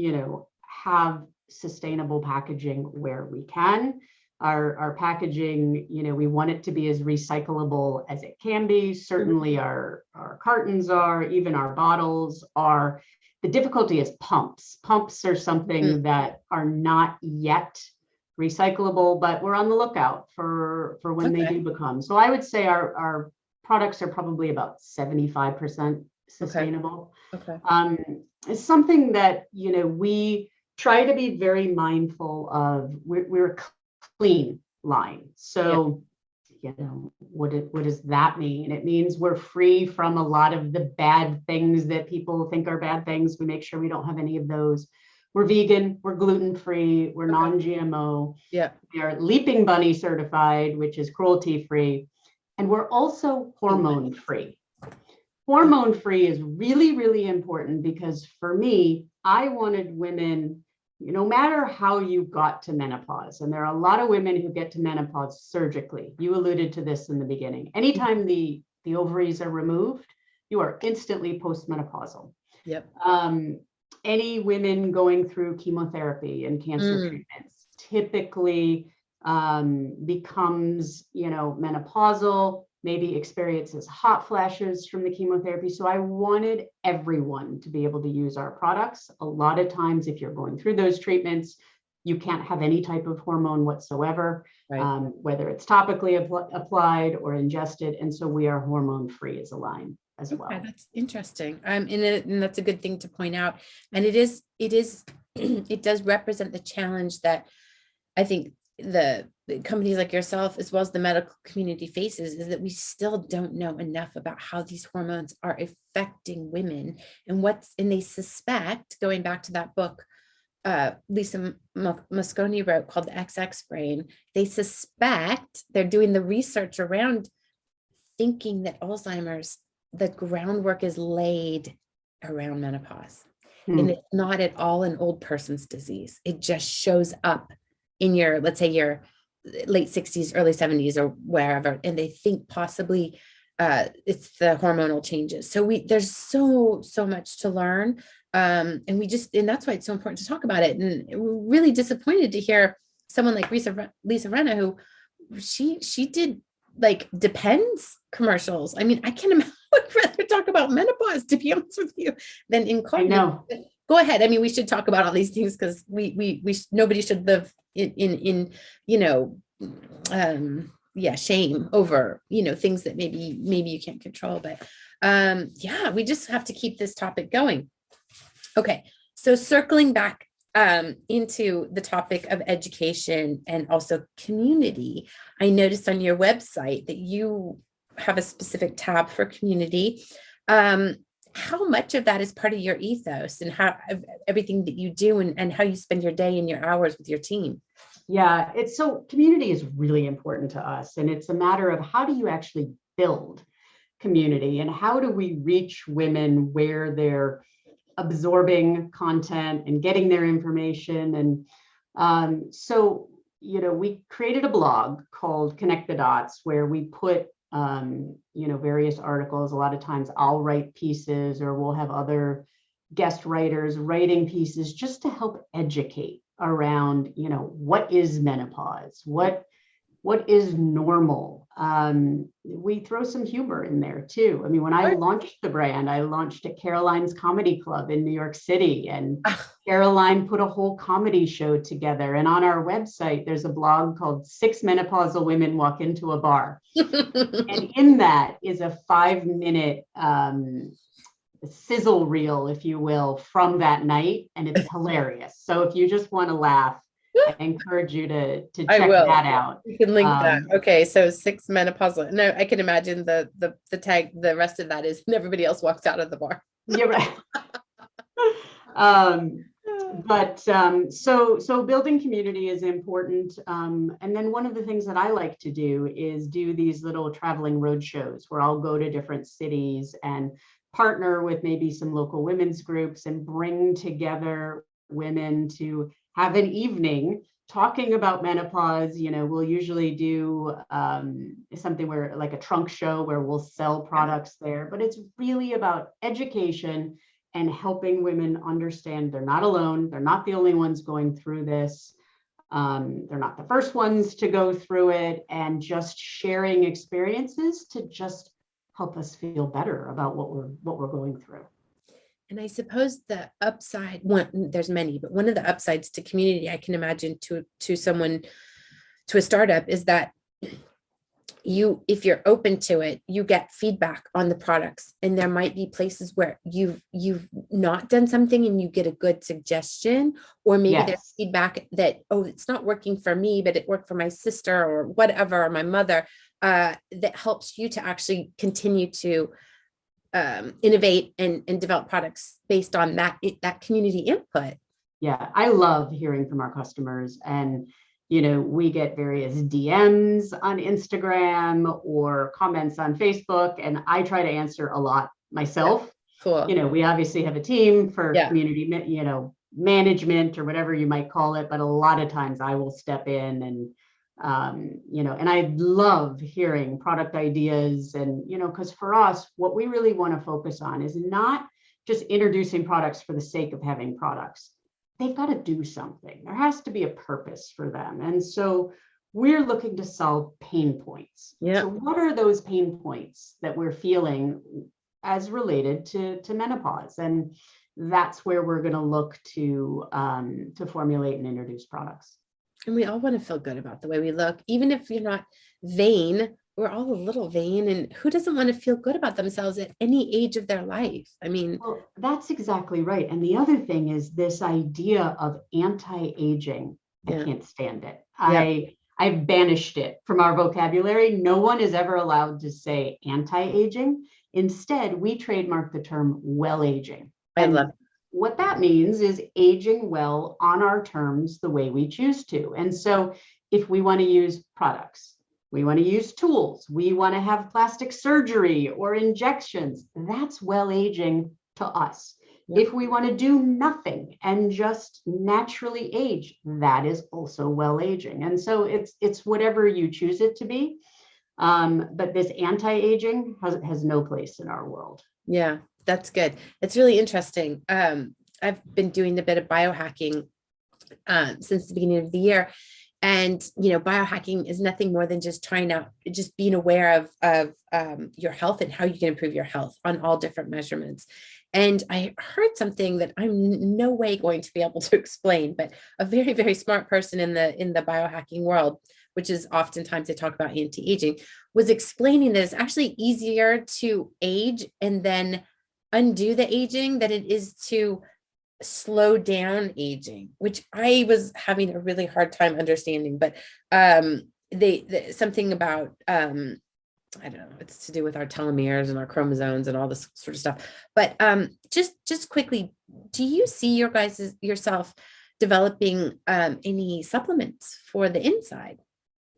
have sustainable packaging where we can. Our packaging, we want it to be as recyclable as it can be. Certainly our cartons are, even our bottles are. The difficulty is pumps. Pumps are something that are not yet recyclable, but we're on the lookout for when they do become. So I would say our products are probably about 75% sustainable. Okay. It's something that, we try to be very mindful of. We're a clean line. So, what does that mean? It means we're free from a lot of the bad things that people think are bad things. We make sure we don't have any of those. We're vegan, we're gluten-free, we're non-GMO. Yeah. We are Leaping Bunny certified, which is cruelty-free. And we're also hormone-free. Hormone-free is really, really important because for me, I wanted women, no matter how you got to menopause, and there are a lot of women who get to menopause surgically. You alluded to this in the beginning. Anytime the ovaries are removed, you are instantly postmenopausal. Yep. Any women going through chemotherapy and cancer treatments typically becomes, menopausal, maybe experiences hot flashes from the chemotherapy. So I wanted everyone to be able to use our products. A lot of times, if you're going through those treatments, you can't have any type of hormone whatsoever, whether it's topically applied or ingested. And so we are hormone-free as a line as well. That's interesting. And that's a good thing to point out. And it does represent the challenge that I think the companies like yourself, as well as the medical community faces, is that we still don't know enough about how these hormones are affecting women and they suspect, going back to that book Lisa Mosconi wrote called the XX brain, they suspect, they're doing the research around thinking that Alzheimer's, the groundwork is laid around menopause. And it's not at all an old person's disease. It just shows up in your, let's say your late 60s, early 70s or wherever. And they think possibly it's the hormonal changes. So there's so much to learn. And that's why it's so important to talk about it. And we're really disappointed to hear someone like Lisa Renna, who she did like Depends commercials. I mean, I can imagine, I would rather talk about menopause, to be honest with you, than in I know. Go ahead. I mean, we should talk about all these things because nobody should live in shame over, things that maybe you can't control. But Yeah, we just have to keep this topic going. Okay, so circling back into the topic of education and also community, I noticed on your website that you have a specific tab for community. How much of that is part of your ethos and how everything that you do and how you spend your day and your hours with your team? Yeah, it's so community is really important to us. And it's a matter of how do you actually build community and how do we reach women where they're absorbing content and getting their information. And we created a blog called Connect the Dots where we put, various articles. A lot of times I'll write pieces or we'll have other guest writers writing pieces just to help educate around, what is menopause? What is normal? We throw some humor in there too. I mean, when I launched the brand, I launched at Caroline's Comedy Club in New York City, and Caroline put a whole comedy show together. And on our website, there's a blog called 6 Menopausal Women Walk Into a Bar. And in that is a 5-minute sizzle reel, if you will, from that night. And it's hilarious. So if you just want to laugh, I encourage you to check that out. You can link that. Okay, so 6 menopausal. No, I can imagine the tag. The rest of that is, and everybody else walks out of the bar. You're right. So building community is important. And then one of the things that I like to do is do these little traveling road shows where I'll go to different cities and partner with maybe some local women's groups and bring together women to have an evening talking about menopause. We'll usually do something where like a trunk show where we'll sell products there, but it's really about education and helping women understand they're not alone. They're not the only ones going through this. They're not the first ones to go through it, and just sharing experiences to just help us feel better about what we're going through. And I suppose the upside, there's many, but one of the upsides to community, I can imagine to someone, to a startup, is that if you're open to it, you get feedback on the products. And there might be places where you've not done something and you get a good suggestion, or maybe there's feedback that, oh, it's not working for me, but it worked for my sister or whatever, or my mother, that helps you to actually continue to innovate and develop products based on that community input. Yeah, I love hearing from our customers, and we get various DMs on Instagram or comments on Facebook, and I try to answer a lot myself. Cool. We obviously have a team for community, management or whatever you might call it, but a lot of times I will step in and and I love hearing product ideas, and because for us, what we really want to focus on is not just introducing products for the sake of having products. They've got to do something. There has to be a purpose for them. And so we're looking to solve pain points. So what are those pain points that we're feeling as related to menopause? And that's where we're going to look to formulate and introduce products. And we all want to feel good about the way we look, even if you're not vain. We're all a little vain, and who doesn't want to feel good about themselves at any age of their life? I mean, well, that's exactly right. And the other thing is this idea of anti-aging. I can't stand it. I've banished it from our vocabulary. No one is ever allowed to say anti-aging. Instead, we trademark the term well-aging. I love it. What that means is aging well on our terms, the way we choose to. And so if we want to use products, we want to use tools, we want to have plastic surgery or injections, that's well aging to us. If we want to do nothing and just naturally age, that is also well aging. And so it's whatever you choose it to be. But this anti-aging has no place in our world. Yeah. That's good. It's really interesting. I've been doing a bit of biohacking since the beginning of the year. And, biohacking is nothing more than just just being aware of your health and how you can improve your health on all different measurements. And I heard something that I'm no way going to be able to explain, but a very, very smart person in the biohacking world which is oftentimes they talk about anti-aging, was explaining that it's actually easier to age and then undo the aging than it is to slow down aging, which I was having a really hard time understanding. But something about I don't know, it's to do with our telomeres and our chromosomes and all this sort of stuff. But just quickly, do you see yourself developing any supplements for the inside?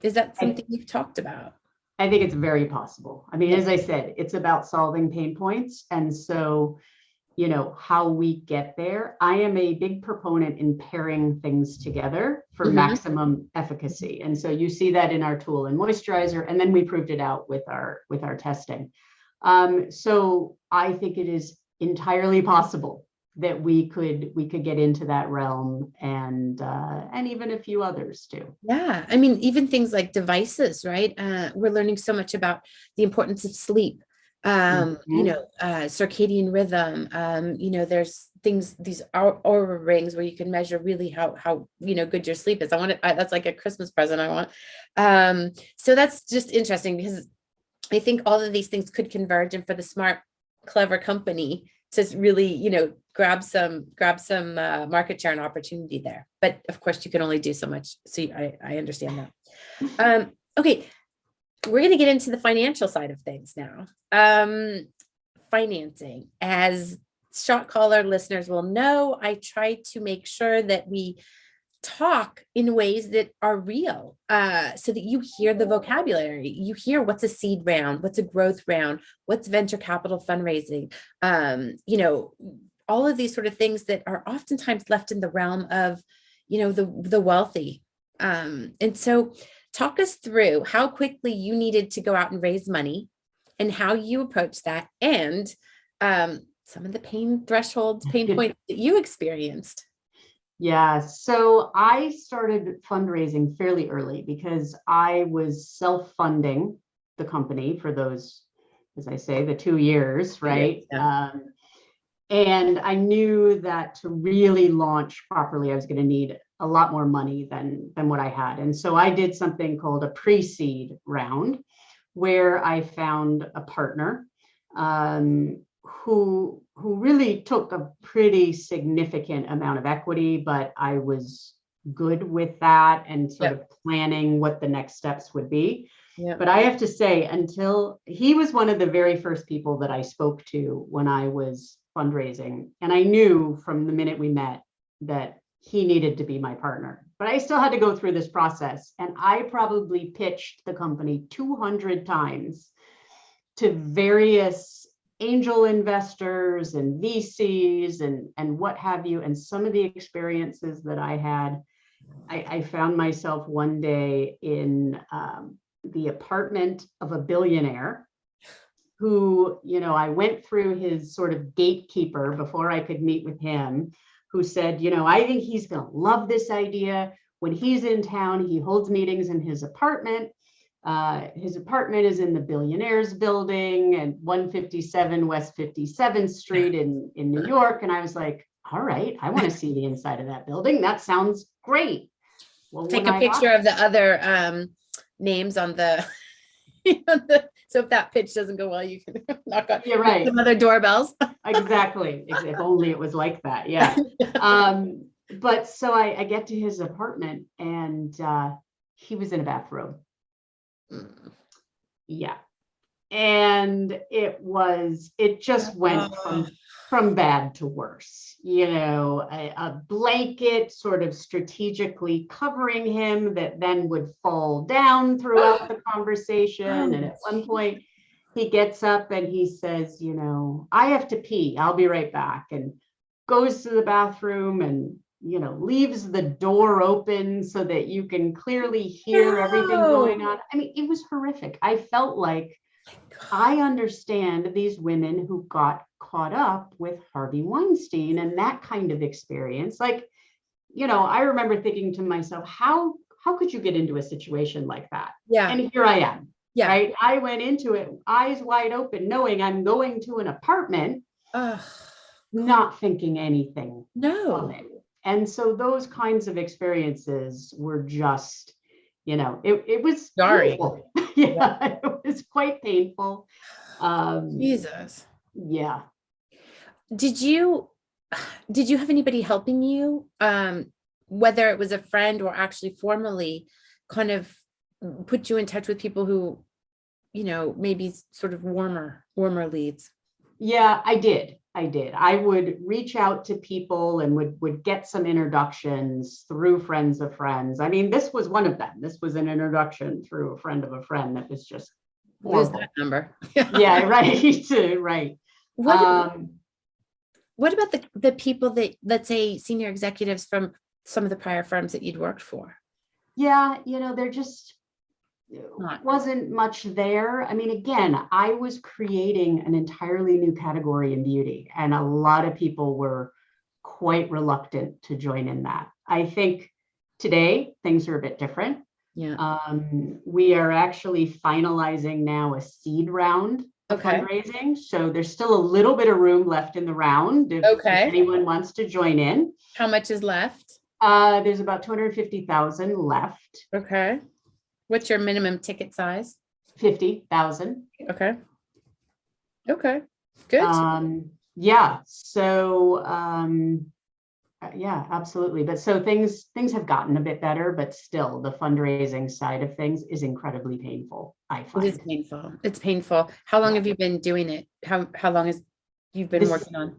Is that something you've talked about? I think it's very possible. I mean, Yeah. as I said, it's about solving pain points. And so, how we get there. I am a big proponent in pairing things together for maximum efficacy. And so you see that in our tool and moisturizer, and then we proved it out with our testing. So I think it is entirely possible that we could get into that realm, and even a few others too. Yeah. I mean, even things like devices, right? We're learning so much about the importance of sleep. Circadian rhythm. There's things, these aura rings where you can measure really how good your sleep is. That's like a Christmas present I want. So that's just interesting, because I think all of these things could converge, and for the smart, clever company to really, grab some market share and opportunity there. But of course, you can only do so much. So I understand that. Okay. We're going to get into the financial side of things now. Financing. As shot caller listeners will know, I try to make sure that we talk in ways that are real, so that you hear the vocabulary. You hear what's a seed round, what's a growth round, what's venture capital fundraising, all of these sort of things that are oftentimes left in the realm of, the wealthy. And so talk us through how quickly you needed to go out and raise money and how you approach that, and some of the pain points that you experienced. Yeah, so I started fundraising fairly early because I was self-funding the company for those, as I say, the 2 years, right? Yeah. And I knew that to really launch properly, I was going to need a lot more money than what I had. And so I did something called a pre-seed round, where I found a partner who really took a pretty significant amount of equity, but I was good with that and sort of planning what the next steps would be. Yeah. But I have to say, until he was one of the very first people that I spoke to when I was fundraising, and I knew from the minute we met that he needed to be my partner. But I still had to go through this process, and I probably pitched the company 200 times to various angel investors and VCs and what have you. And some of the experiences that I had, I found myself one day in the apartment of a billionaire who, I went through his sort of gatekeeper before I could meet with him, who said, I think he's going to love this idea. When he's in town, he holds meetings in his apartment. His apartment is in the Billionaires Building and 157 West 57th Street in New York. And I was like, all right, I want to see the inside of that building. That sounds great. Well, take a picture of the other names on the, so if that pitch doesn't go well, you can knock on some other doorbells. Exactly. If only it was like that. Yeah. But so I get to his apartment, and he was in a bathrobe. Yeah. And it just went from bad to worse, a blanket sort of strategically covering him that then would fall down throughout the conversation. And at one point he gets up and he says, I have to pee. I'll be right back. And goes to the bathroom and, leaves the door open so that you can clearly hear everything going on. I mean, it was horrific. I felt like I understand these women who got caught up with Harvey Weinstein and that kind of experience. Like, I remember thinking to myself, how could you get into a situation like that? Yeah. And here I am. Yeah. Right. I went into it eyes wide open, knowing I'm going to an apartment, not thinking anything of it. And so those kinds of experiences were just it was Jarring. painful. Yeah, it was quite painful. Jesus. Yeah. Did you have anybody helping you? Whether it was a friend or actually formally kind of put you in touch with people who, maybe sort of warmer leads? Yeah, I did. I would reach out to people and would get some introductions through friends of friends. I mean, this was one of them. This was an introduction through a friend of a friend that was just Lose horrible. that number. Yeah, right. Right. What about the people that, let's say, senior executives from some of the prior firms that you'd worked for? Yeah, there just wasn't much there. I mean, again, I was creating an entirely new category in beauty, and a lot of people were quite reluctant to join in that. I think today things are a bit different. Yeah. We are actually finalizing now a seed round of fundraising. So there's still a little bit of room left in the round if anyone wants to join in. How much is left? There's about 250,000 left. Okay. What's your minimum ticket size? 50,000. Okay. Okay. Good. Yeah. So, yeah, absolutely. But so things have gotten a bit better, but still the fundraising side of things is incredibly painful, I find. It is painful. It's painful. How long have you been doing it? How long has you've been working on?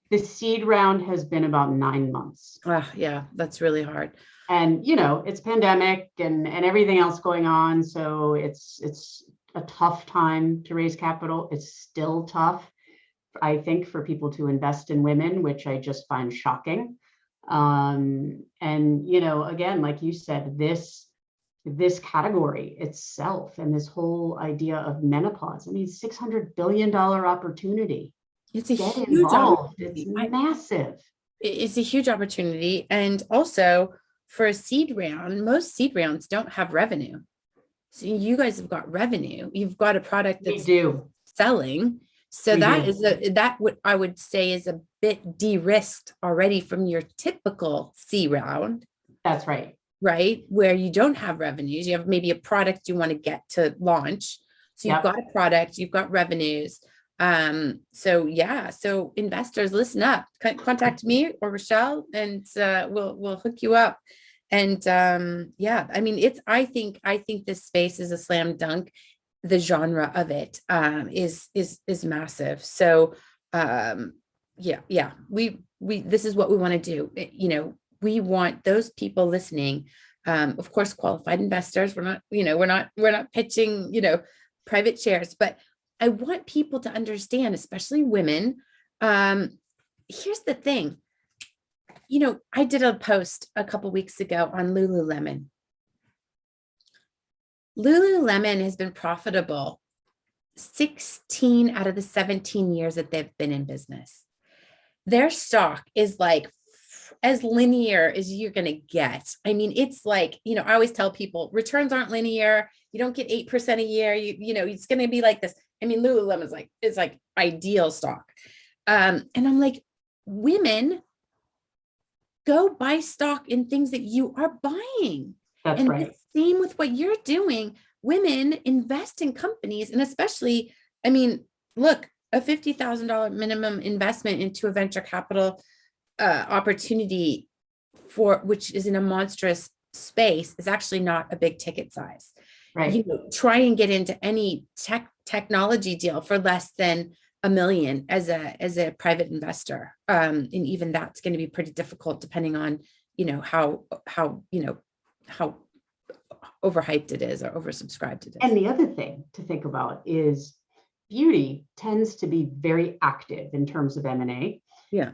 The seed round has been about 9 months. Yeah, that's really hard. And, it's pandemic and everything else going on. So it's a tough time to raise capital. It's still tough, I think, for people to invest in women, which I just find shocking. And, again, like you said, this category itself and this whole idea of menopause, I mean, $600 billion opportunity. It's a huge opportunity. It's massive. It's a huge opportunity. And also for a seed round, most seed rounds don't have revenue. So you guys have got revenue. You've got a product that's selling. So that what I would say is a bit de-risked already from your typical C round. That's right. Right? Where you don't have revenues. You have maybe a product you want to get to launch. So you've got a product, you've got revenues. So investors, listen up, contact me or Rochelle, and we'll hook you up. And I mean, I think this space is a slam dunk. The genre of it is massive. So this is what we want to do. We want those people listening, of course, qualified investors. We're not pitching, private shares, but I want people to understand, especially women. Here's the thing. I did a post a couple weeks ago on Lululemon. Lululemon has been profitable 16 out of the 17 years that they've been in business. Their stock is like as linear as you're going to get. I mean, it's like, I always tell people returns aren't linear. You don't get 8% a year. It's going to be like this. I mean, Lululemon is like ideal stock. And I'm like, women, go buy stock in things that you are buying. That's and right. The same with what you're doing. Women invest in companies, and especially, I mean, look, a $50,000 minimum investment into a venture capital opportunity which is in a monstrous space is actually not a big ticket size. Right. Try and get into any technology deal for less than $1 million as a private investor. And even that's going to be pretty difficult depending on, how overhyped it is or oversubscribed it is. And the other thing to think about is beauty tends to be very active in terms of M&A. Yeah.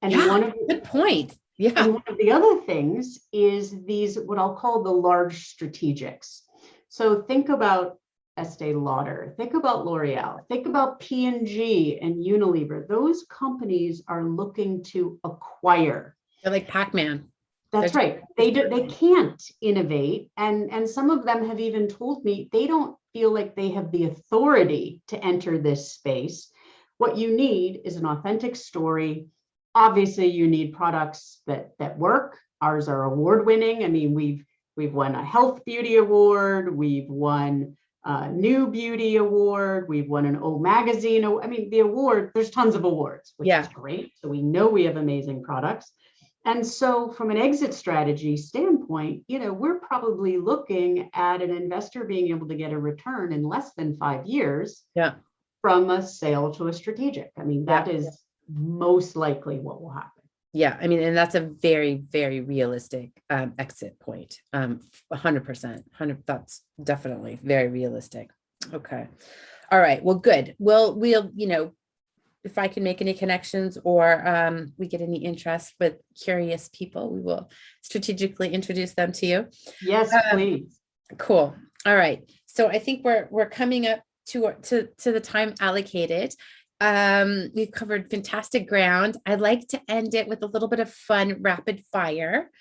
Good point. Yeah. And one of the other things is these, what I'll call the large strategics. So think about Estee Lauder, think about L'Oreal, think about P&G and Unilever. Those companies are looking to acquire. They're like Pac-Man. That's right. They can't innovate. And some of them have even told me they don't feel like they have the authority to enter this space. What you need is an authentic story. Obviously, you need products that work. Ours are award-winning. I mean, we've We've won a Health Beauty Award. We've won a New Beauty Award. We've won an O Magazine. I mean, the award, there's tons of awards, which is great. So we know we have amazing products. And so from an exit strategy standpoint, we're probably looking at an investor being able to get a return in less than 5 years from a sale to a strategic. I mean, that is most likely what will happen. Yeah. I mean, and that's a very, very realistic exit point. 100%. That's definitely very realistic. Okay. All right. Well, good. We'll, if I can make any connections or we get any interest with curious people, we will strategically introduce them to you. Yes, please. Cool. All right. So I think we're coming up to the time allocated. We've covered fantastic ground. I'd like to end it with a little bit of fun, rapid fire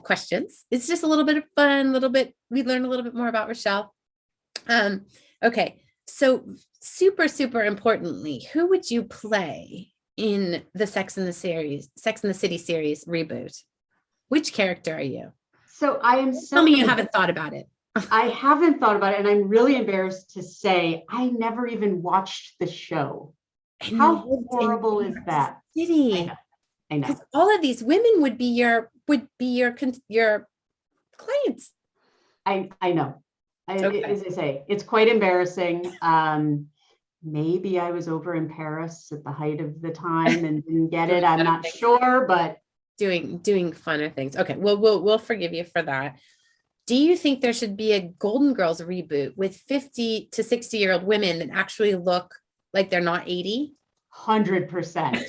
questions. It's just a little bit of fun, we learn a little bit more about Rochelle. Okay. So super, super importantly, who would you play in the Sex and the City series Reboot? Which character are you? So I am Tell me you haven't thought about it. I haven't thought about it, and I'm really embarrassed to say I never even watched the show. How horrible is that? City. I know. Because all of these women would be your clients. I know. Okay. As I say, it's quite embarrassing. Maybe I was over in Paris at the height of the time and didn't get it. I'm not sure, but doing funner things. Okay, well, we'll forgive you for that. Do you think there should be a Golden Girls reboot with 50 to 60-year-old women that actually look like they're not 80? 100%.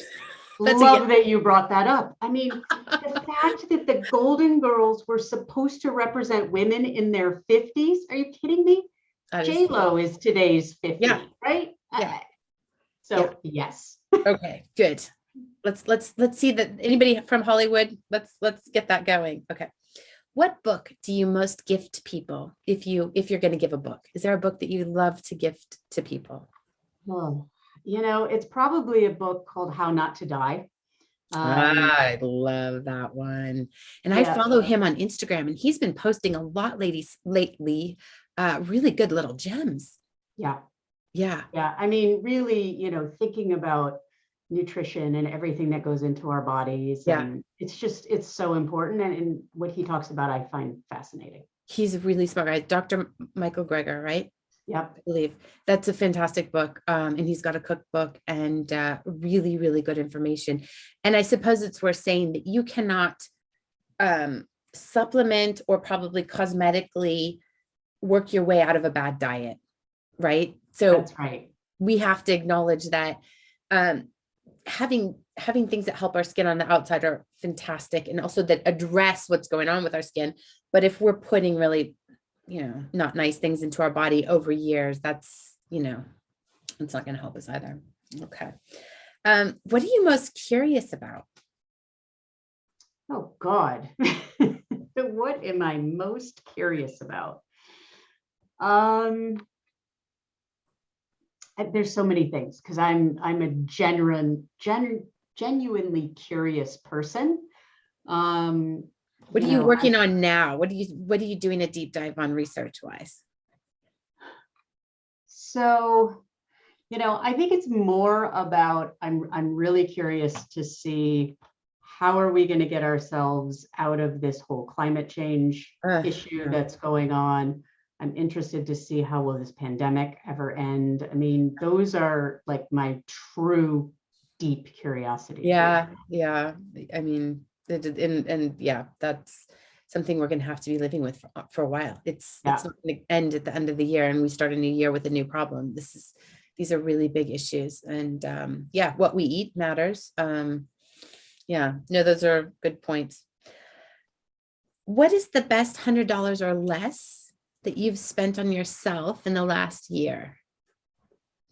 Love that you brought that up. I mean, the fact that the Golden Girls were supposed to represent women in their 50s. Are you kidding me? J-Lo is today's 50, right? Yeah. So yes. Okay, good. Let's see that anybody from Hollywood, let's get that going. Okay. What book do you most gift people if you're going to give a book? Is there a book that you love to gift to people? Oh, it's probably a book called How Not to Die. I love that one. And I follow him on Instagram, and he's been posting a lot lately, really good little gems. Yeah. Yeah. Yeah. I mean, really, thinking about nutrition and everything that goes into our bodies. And it's so important. And what he talks about, I find fascinating. He's a really smart guy. Dr. Michael Greger, right? Yep. I believe that's a fantastic book. And he's got a cookbook and really, really good information. And I suppose it's worth saying that you cannot supplement or probably cosmetically work your way out of a bad diet, right? So that's right. We have to acknowledge that having things that help our skin on the outside are fantastic, and also that address what's going on with our skin. But if we're putting really, not nice things into our body over years, that's, it's not going to help us either. Okay. What are you most curious about? Oh God. What am I most curious about? There's so many things, because I'm a genuinely curious person. What are you working on now? What are you doing a deep dive on research wise? So, I think it's more about, I'm really curious to see how are we going to get ourselves out of this whole climate change issue that's going on. I'm interested to see how will this pandemic ever end. I mean, those are like my true deep curiosity. Yeah. I mean, that's something we're going to have to be living with for a while. It's not going to end at the end of the year and we start a new year with a new problem. These are really big issues, and what we eat matters. Those are good points. What is the best $100 or less that you've spent on yourself in the last year?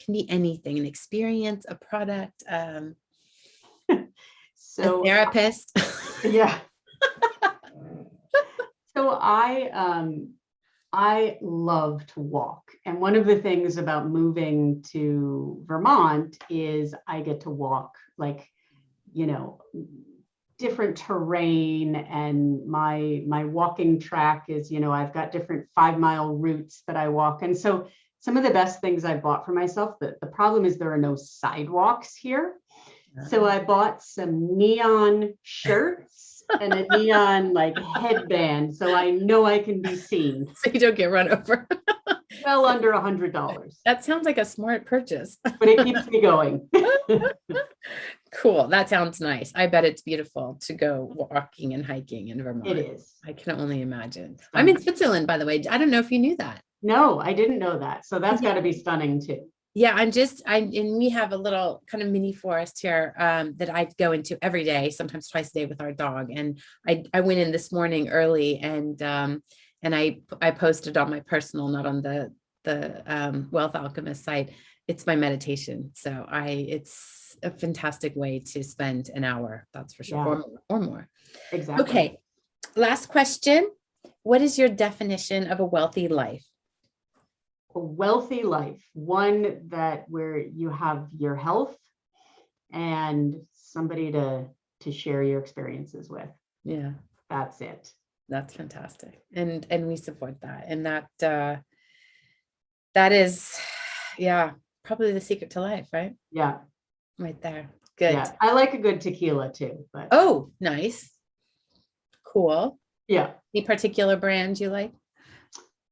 Can be anything, an experience, a product, a therapist. Yeah. So I love to walk. And one of the things about moving to Vermont is I get to walk different terrain, and my walking track is, I've got different 5-mile routes that I walk. And so some of the best things I bought for myself, the problem is there are no sidewalks here. So I bought some neon shirts and a neon like headband, so I know I can be seen. So you don't get run over. Well under $100. That sounds like a smart purchase. But it keeps me going. Cool. That sounds nice. I bet it's beautiful to go walking and hiking in Vermont. It is. I can only imagine. I'm in Switzerland, by the way. I don't know if you knew that. No, I didn't know that. So that's got to be stunning too. Yeah, and we have a little kind of mini forest here that I go into every day, sometimes twice a day with our dog. And I went in this morning early, and I posted on my personal, not on the Wealth Alchemist site. It's my meditation. So it's a fantastic way to spend an hour, that's for sure, or more. Exactly. Okay, last question. What is your definition of a wealthy life? A wealthy life, one that where you have your health and somebody to share your experiences with. Yeah, that's it. That's fantastic, and we support that, and that is, probably the secret to life, right? Yeah, right there. Good. Yeah, I like a good tequila too. But oh, nice, cool. Yeah. Any particular brand you like?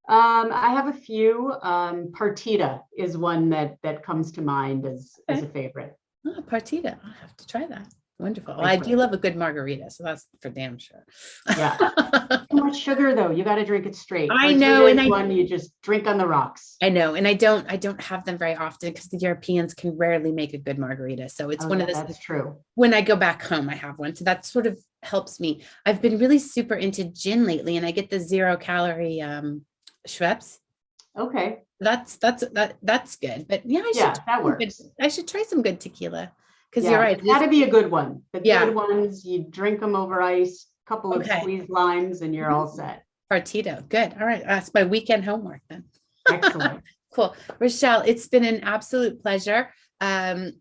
I have a few. Partita is one that comes to mind as a favorite. Oh, Partita. I'll have to try that. Wonderful. Well, I do love a good margarita, so that's for damn sure. Yeah. Too much sugar though. You got to drink it straight. I know, and one you just drink on the rocks. I know, and I don't have them very often because the Europeans can rarely make a good margarita. So it's one of those. That's true. When I go back home, I have one, so that sort of helps me. I've been really super into gin lately, and I get the 0-calorie Schweppes. Okay. That's good. But that works. I should try some good tequila, because you're right. It's got to be a good one. The good ones, you drink them over ice, couple of squeezed limes, and you're all set. Partito. Good. All right. That's my weekend homework then. Excellent. Cool. Rochelle, it's been an absolute pleasure.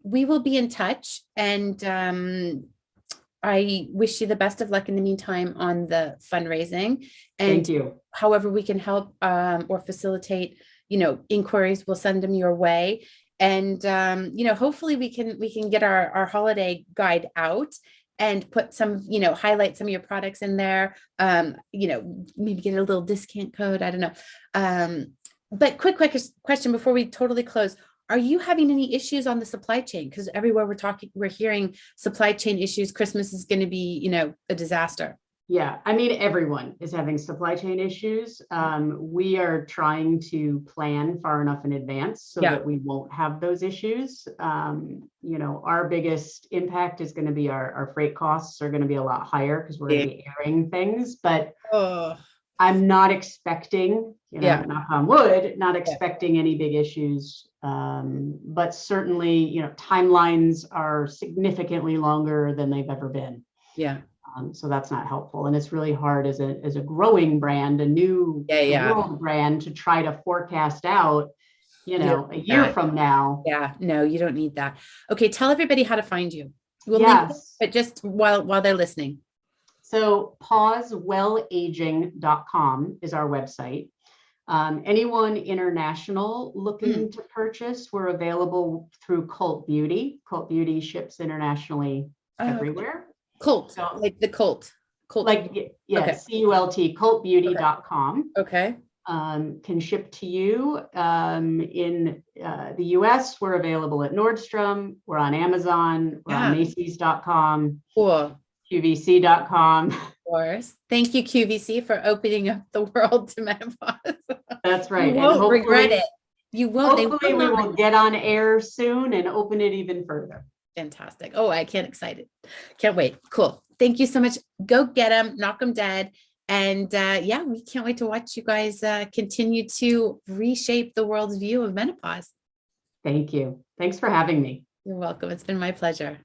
We will be in touch, and I wish you the best of luck in the meantime on the fundraising. And thank you. However we can help or facilitate, inquiries, we'll send them your way. And, hopefully we can get our holiday guide out and put some, highlight some of your products in there, maybe get a little discount code. I don't know. But quick question before we totally close. Are you having any issues on the supply chain? Because everywhere we're hearing supply chain issues. Christmas is going to be, a disaster. Yeah, I mean, everyone is having supply chain issues. We are trying to plan far enough in advance so that we won't have those issues. Our biggest impact is going to be our freight costs are going to be a lot higher because we're going to be airing things. But I'm not expecting, knock on wood, not expecting any big issues. But certainly, timelines are significantly longer than they've ever been. Yeah. So that's not helpful. And it's really hard as a growing brand, a new world brand, to try to forecast out, a year from now. Yeah, no, you don't need that. Okay, tell everybody how to find you. We'll link it, but just while they're listening. So pausewellaging.com is our website. Anyone international looking to purchase, we're available through Cult Beauty. Cult Beauty ships internationally everywhere. Cult, so, like the cult. Like, CULT, cultbeauty.com. Okay. Can ship to you. In the US, we're available at Nordstrom. We're on Amazon. We're on Macy's.com. Cool. QVC.com. Of course. Thank you, QVC, for opening up the world to menopause. That's right. You won't regret it. You won't. Hopefully we will get on air soon and open it even further. Fantastic. Oh, I can't wait. Cool. Thank you so much. Go get them, knock them dead. And we can't wait to watch you guys continue to reshape the world's view of menopause. Thank you. Thanks for having me. You're welcome. It's been my pleasure.